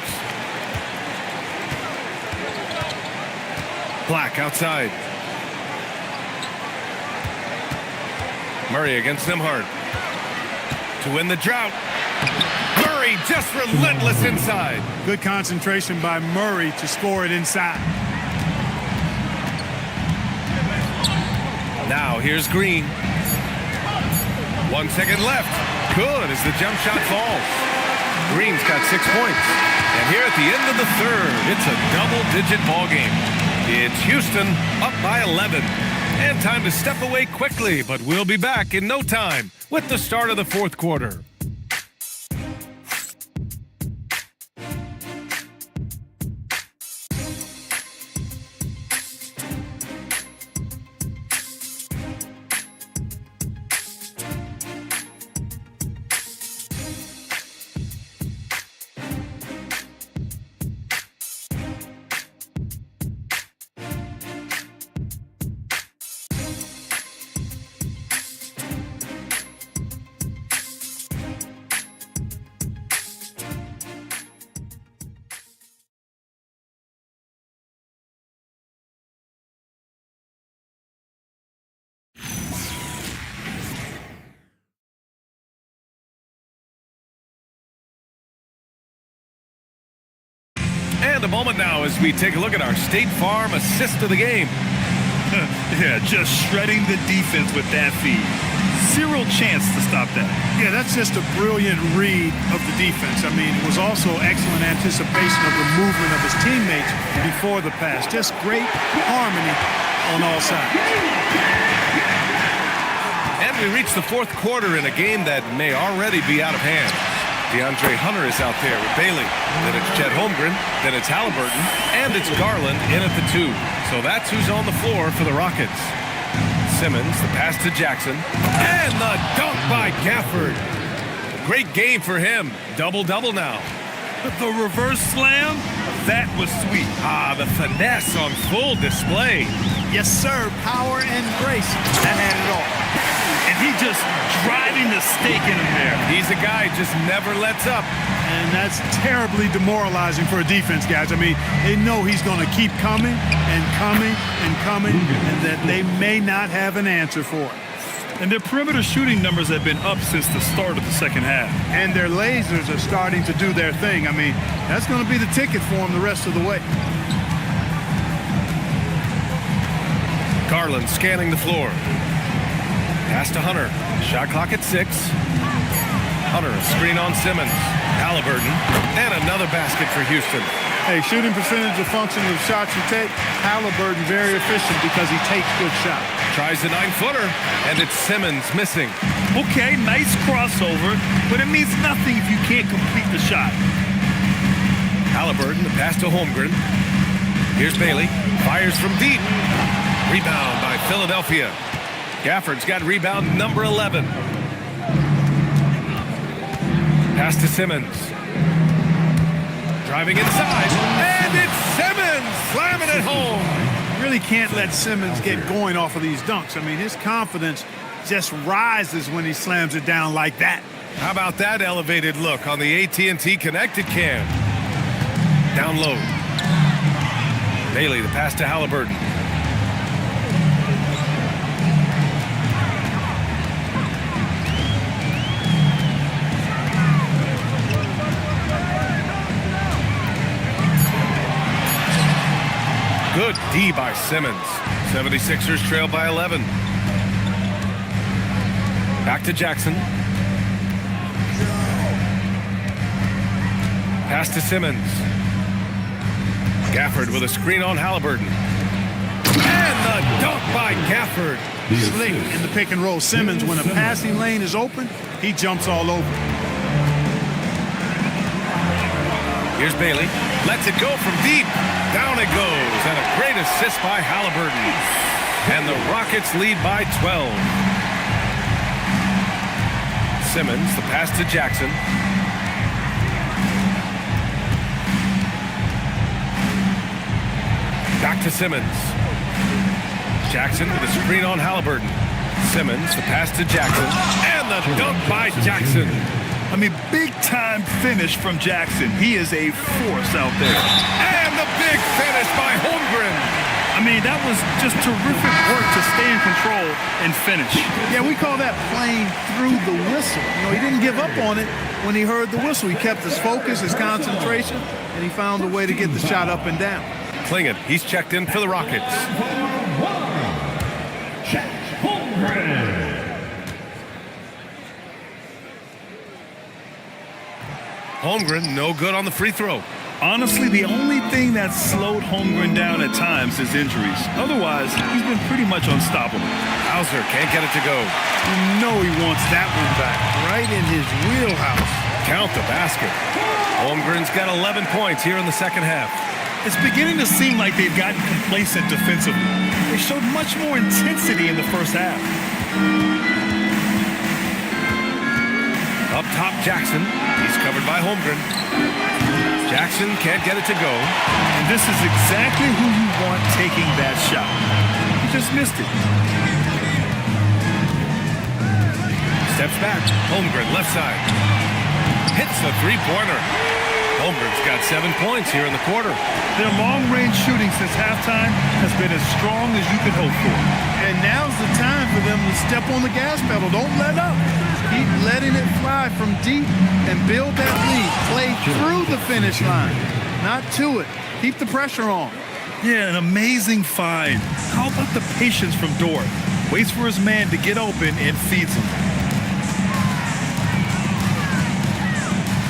A: Black outside. Murray against Nembhard. To win the drought. Murray just relentless inside.
C: Good concentration by Murray to score it inside.
A: Now here's Green. 1 second left. Good as the jump shot falls. Green's got 6 points. And here at the end of the third, it's a double-digit ball game. It's Houston up by 11. And time to step away quickly, but we'll be back in no time with the start of the fourth quarter. And a moment now as we take a look at our State Farm assist of the game.
B: Yeah, just shredding the defense with that feed. zero chance to stop that.
C: Yeah, that's just a brilliant read of the defense. I mean, it was also excellent anticipation of the movement of his teammates before the pass. Just great harmony on all sides.
A: And we reach the fourth quarter in a game that may already be out of hand. DeAndre Hunter is out there with Bailey. Then it's Chet Holmgren. Then it's Halliburton. And it's Garland in at the 2. So that's who's on the floor for the Rockets. Simmons, the pass to Jackson. And the dunk by Gafford. Great game for him. Double-double now.
B: The reverse slam, that was sweet.
A: Ah, the finesse on full display.
C: Yes, sir. Power and grace. That had it all.
B: And he just driving the stake in him there.
A: He's a guy who just never lets up.
C: And that's terribly demoralizing for a defense, guys. I mean, they know he's going to keep coming and coming and coming, and that they may not have an answer for it.
B: And their perimeter shooting numbers have been up since the start of the second half.
C: And their lasers are starting to do their thing. I mean, that's going to be the ticket for them the rest of the way.
A: Garland scanning the floor. Pass to Hunter. Shot clock at 6. Hunter, a screen on Simmons. Halliburton. And another basket for Houston.
C: Hey, shooting percentage a function of shots you take. Halliburton very efficient because he takes good shots.
A: Tries the 9-footer, and it's Simmons missing.
B: Okay, nice crossover, but it means nothing if you can't complete the shot.
A: Halliburton, the pass to Holmgren. Here's Bailey. Fires from deep. Rebound by Philadelphia. Gafford's got rebound number 11. Pass to Simmons. Driving inside. And it's Simmons slamming it home.
C: Really can't let Simmons get going off of these dunks. I mean, his confidence just rises when he slams it down like that.
A: How about that elevated look on the AT&T connected cam? Down low. Bailey, the pass to Halliburton. Good D by Simmons. 76ers trail by 11. Back to Jackson. Pass to Simmons. Gafford with a screen on Halliburton. And the dunk by Gafford.
C: Slick in the pick and roll. Simmons, when a passing lane is open, he jumps all over.
A: Here's Bailey. Lets it go from deep. Down it goes. And a great assist by Halliburton. And the Rockets lead by 12. Simmons, the pass to Jackson. Back to Simmons. Jackson with a screen on Halliburton. Simmons, the pass to Jackson. And the dunk by Jackson.
B: I mean, big-time finish from Jackson. He is a force out there.
A: And the big finish by Holmgren.
B: I mean, that was just terrific work to stay in control and finish.
C: Yeah, we call that playing through the whistle. You know, he didn't give up on it when he heard the whistle. He kept his focus, his concentration, and he found a way to get the shot up and down.
A: Klingin, he's checked in for the Rockets. Holmgren, no good on the free throw.
B: Honestly, the only thing that slowed Holmgren down at times is injuries. Otherwise, he's been pretty much unstoppable.
A: Hauser can't get it to go.
C: You know he wants that one back, right in his wheelhouse.
A: Count the basket. Holmgren's got 11 points here in the second half.
B: It's beginning to seem like they've gotten complacent defensively. They showed much more intensity in the first half.
A: Up top, Jackson. He's covered by Holmgren. Jackson can't get it to go.
B: And this is exactly who you want taking that shot. He just missed it.
A: Steps back. Holmgren, left side. Hits the three-pointer. Holmgren's got 7 points here in the quarter.
B: Their long-range shooting since halftime has been as strong as you could hope for.
C: And now's the time for them to step on the gas pedal. Don't let up. Keep letting it fly from deep and build that lead. Play through the finish line, not to it. Keep the pressure on.
B: Yeah, an amazing find. How about the patience from Dort? Waits for his man to get open and feeds him.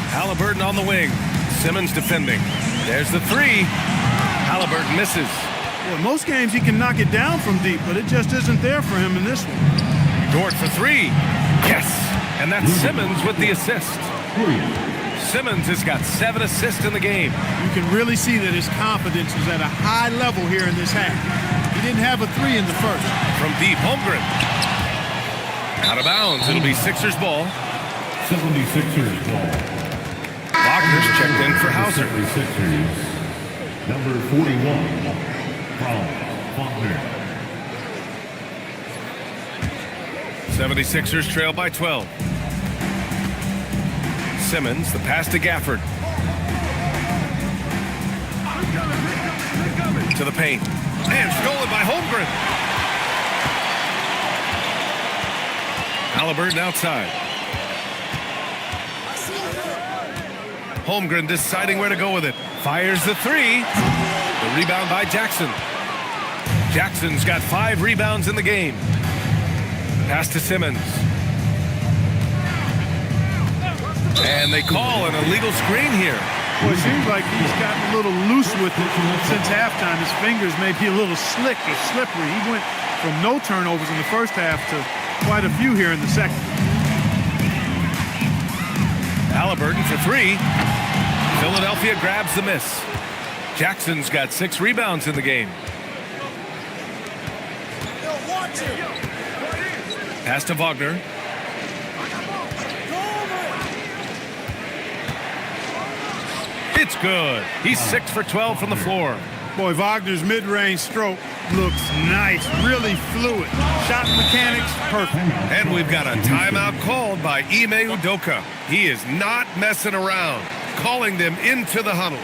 A: Halliburton on the wing. Simmons defending. There's the three. Halliburton misses.
C: Well, in most games he can knock it down from deep, but it just isn't there for him in this one.
A: Dort for three. Yes. And that's Simmons with the assist. Simmons has got 7 assists in the game.
C: You can really see that his confidence is at a high level here in this half. He didn't have a 3 in the first.
A: From deep, Holmgren. Out of bounds. It'll be Sixers ball.
E: 76ers ball.
A: Wagner's checked in for Hauser.
E: 76ers, number 41, Franz Wagner.
A: 76ers trail by 12. Simmons, the pass to Gafford. To the paint. And stolen by Holmgren. Halliburton outside. Holmgren deciding where to go with it. Fires the three. The rebound by Jackson. Jackson's got 5 rebounds in the game. Pass to Simmons. And they call an illegal screen here.
C: Well, it seems like he's gotten a little loose with it since halftime. His fingers may be a little slick or slippery. He went from no turnovers in the first half to quite a few here in the second.
A: Halliburton for 3. Philadelphia grabs the miss. Jackson's got 6 rebounds in the game. Pass to Wagner. It's good. He's 6 for 12 from the floor.
C: Boy, Wagner's mid-range stroke looks nice, really fluid. Shot mechanics, perfect.
A: And we've got a timeout called by Ime Udoka. He is not messing around, calling them into the huddle.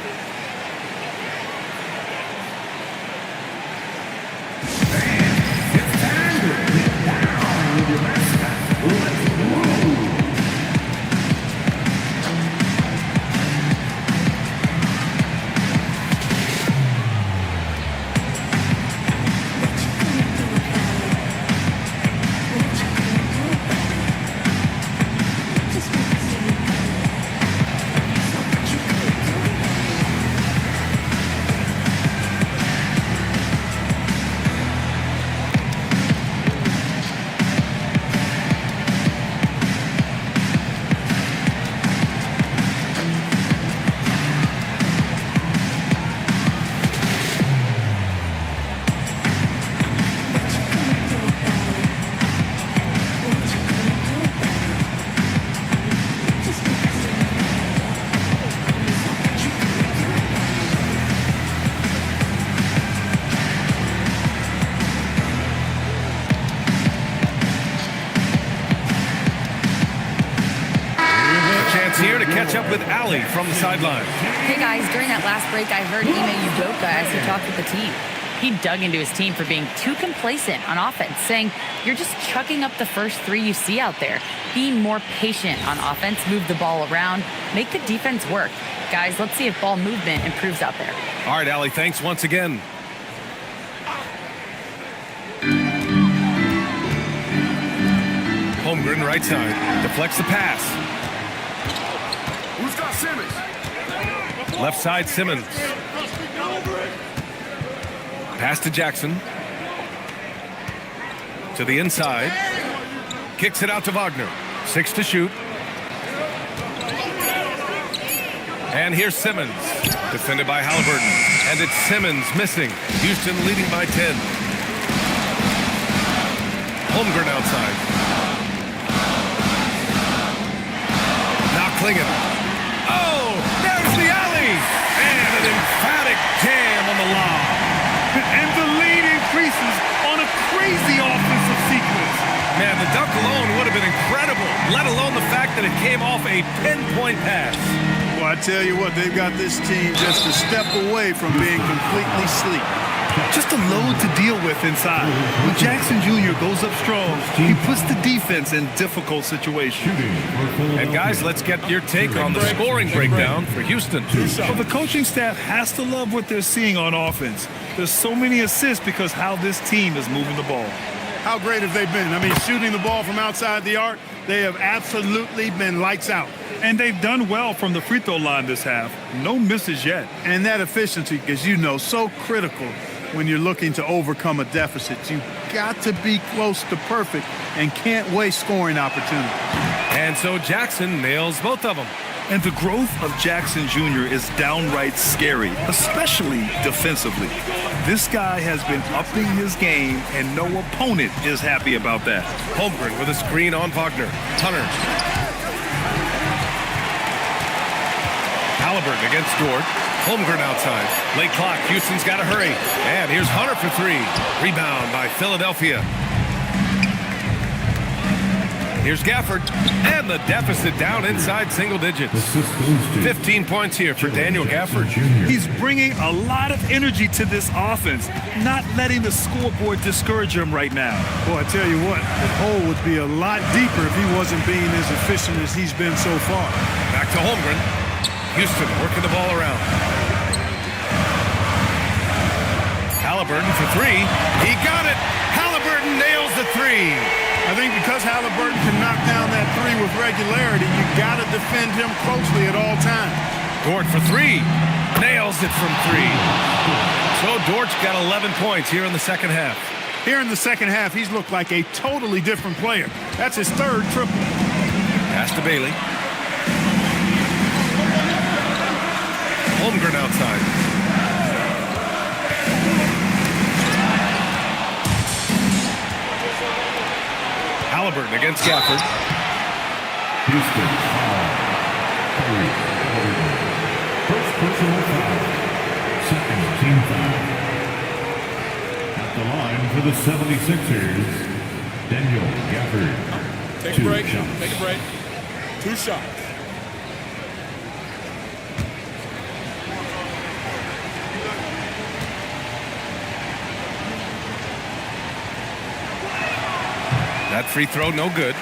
E: It's time to get down with your mascot. Let's move.
A: Here to catch up with Allie from the sideline.
D: Hey guys, during that last break, I heard Ime Udoka as he talked with the team. He dug into his team for being too complacent on offense, saying, "You're just chucking up the first 3 you see out there. Be more patient on offense, move the ball around, make the defense work." Guys, let's see if ball movement improves out there.
A: All right, Allie, thanks once again. Holmgren right side, deflects the pass.
I: Who's got Simmons?
A: Left side, Simmons. Pass to Jackson. To the inside. Kicks it out to Wagner. 6 to shoot. And here's Simmons. Defended by Halliburton. And it's Simmons missing. Houston leading by 10. Holmgren outside. Now Klingon. Oh, there's the alley. And an emphatic jam on the lob.
B: And the lead increases on a crazy offensive sequence.
A: Man, the dunk alone would have been incredible, let alone the fact that it came off a pinpoint pass.
C: Well, I tell you what, they've got this team just a step away from being completely sleep.
B: Just a load to deal with inside. When Jackson Jr. goes up strong, he puts the defense in difficult situations.
A: And guys, let's get your take on the scoring breakdown for Houston.
B: Well, the coaching staff has to love what they're seeing on offense. There's so many assists because how this team is moving the ball.
C: How great have they been? I mean, shooting the ball from outside the arc, they have absolutely been lights out.
B: And they've done well from the free throw line this half. No misses yet.
C: And that efficiency, as you know, so critical when you're looking to overcome a deficit. You've got to be close to perfect and can't waste scoring opportunities.
A: And so Jackson nails both of them.
B: And the growth of Jackson Jr. is downright scary, especially defensively. This guy has been upping his game, and no opponent is happy about that.
A: Holmgren with a screen on Wagner. Hunter. Halliburton against Dort. Holmgren outside. Late clock. Houston's got to hurry. And here's Hunter for three. Rebound by Philadelphia. Here's Gafford, and the deficit down inside single digits. 15 points here for Daniel Gafford.
B: He's bringing a lot of energy to this offense, not letting the scoreboard discourage him right now.
C: Boy, I tell you what, the hole would be a lot deeper if he wasn't being as efficient as he's been so far.
A: Back to Holmgren. Houston working the ball around. Halliburton for three. He got it. Halliburton nails the three.
C: I think because Halliburton can knock down that three with regularity, you got to defend him closely at all times.
A: Dort for three. Nails it from three. So Dort's got 11 points here in the second half.
C: Here in the second half, he's looked like a totally different player. That's his third triple.
A: Pass to Bailey. Holmgren outside. Halliburton against Gafford.
E: Houston foul. First personal foul. Second team foul. At the line for the 76ers, Daniel Gafford.
F: Take a break. Take a break. 2 shots.
A: That free throw, no good.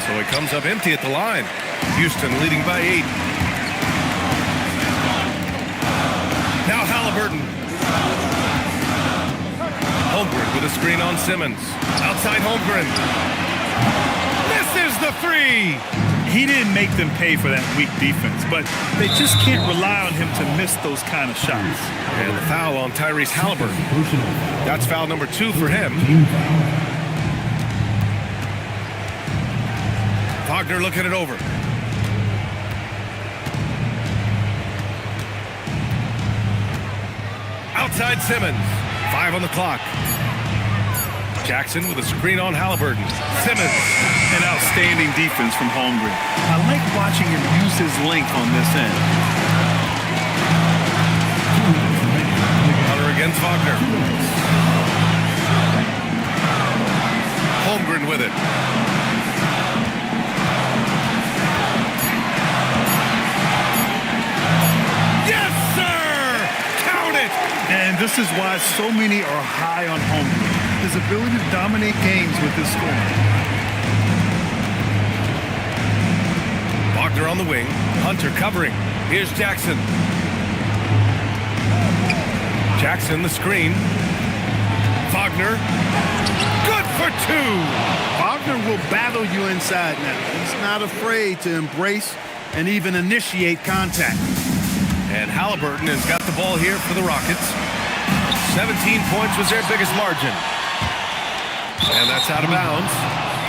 A: So it comes up empty at the line. Houston leading by 8. Now Halliburton. Holmgren with a screen on Simmons. Outside Holmgren. This is the three.
B: He didn't make them pay for that weak defense, but they just can't rely on him to miss those kind of shots.
A: And the foul on Tyrese Halliburton. That's foul number 2 for him. Wagner looking it over. Outside Simmons. 5 on the clock. Jackson with a screen on Halliburton. Simmons.
B: An outstanding defense from Holmgren. I like watching him use his length on this end.
A: Hunter against Wagner. Holmgren with it. Yes, sir! Count it!
B: And this is why so many are high on Holmgren. His ability to dominate games with his scoring.
A: Wagner on the wing. Hunter covering. Here's Jackson. Jackson the screen. Wagner. Good for 2.
C: Wagner will battle you inside now. He's not afraid to embrace and even initiate contact.
A: And Halliburton has got the ball here for the Rockets. 17 points was their biggest margin. And that's out of bounds.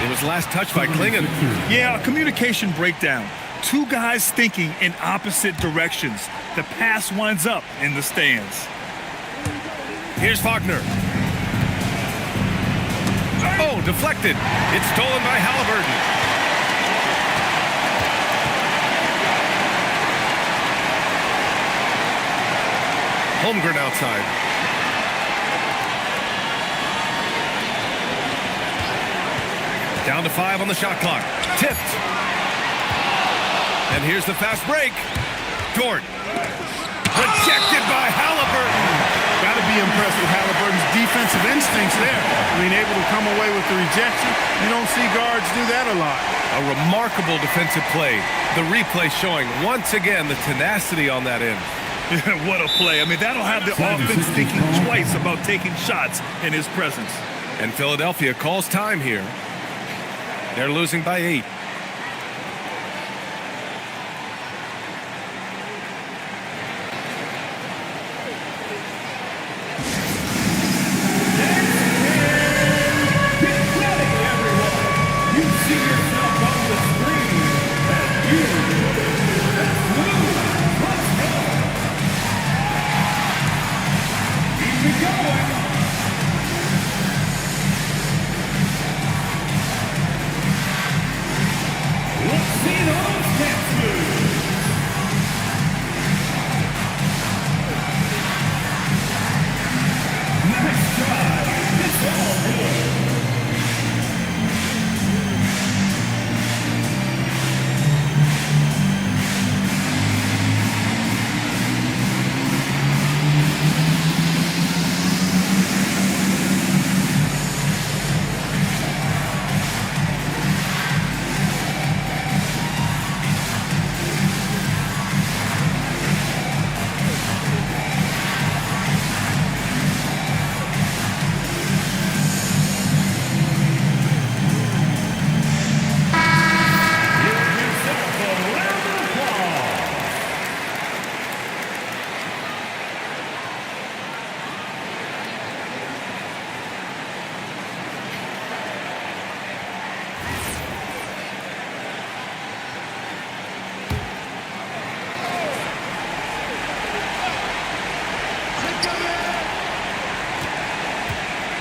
A: It was last touched by Klingon.
B: Yeah, a communication breakdown. 2 guys thinking in opposite directions. The pass winds up in the stands.
A: Here's Wagner. Oh, deflected. It's stolen by Halliburton. Holmgren outside. Down to 5 on the shot clock. Tipped. And here's the fast break. Dort. Rejected by Halliburton.
C: Got to be be impressed with Halliburton's defensive instincts there. I mean, able to come away with the rejection. You don't see guards do that a lot.
A: A remarkable defensive play. The replay showing once again the tenacity on that end.
B: What a play. I mean, that'll have the offense thinking twice about taking shots in his presence.
A: And Philadelphia calls time here. They're losing by 8.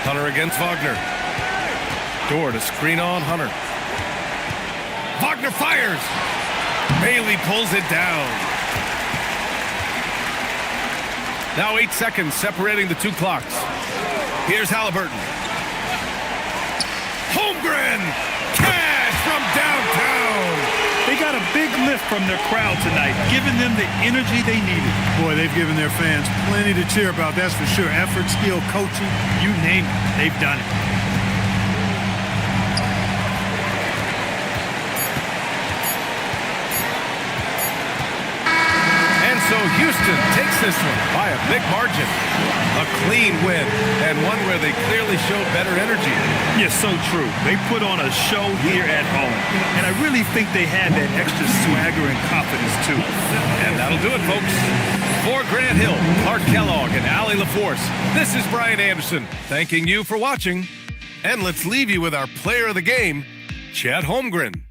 A: Hunter against Wagner. Door to screen on Hunter. Wagner fires. Bailey pulls it down. Now 8 seconds separating the 2 clocks. Here's Halliburton. Holmgren! Cash from downtown!
B: They got a big lift from their crowd tonight, giving them the energy they needed.
C: Boy, they've given their fans plenty to cheer about, that's for sure. Effort, skill, coaching, you name it, they've done it.
A: And so Houston takes this one by a big margin. A clean win, and one where they clearly showed better energy.
B: Yes, so true. They put on a show here at home, and I really think they had that extra swagger and confidence, too.
A: And that'll do it, folks. For Grant Hill, Clark Kellogg, and Allie LaForce, this is Brian Anderson thanking you for watching. And let's leave you with our player of the game, Chet Holmgren.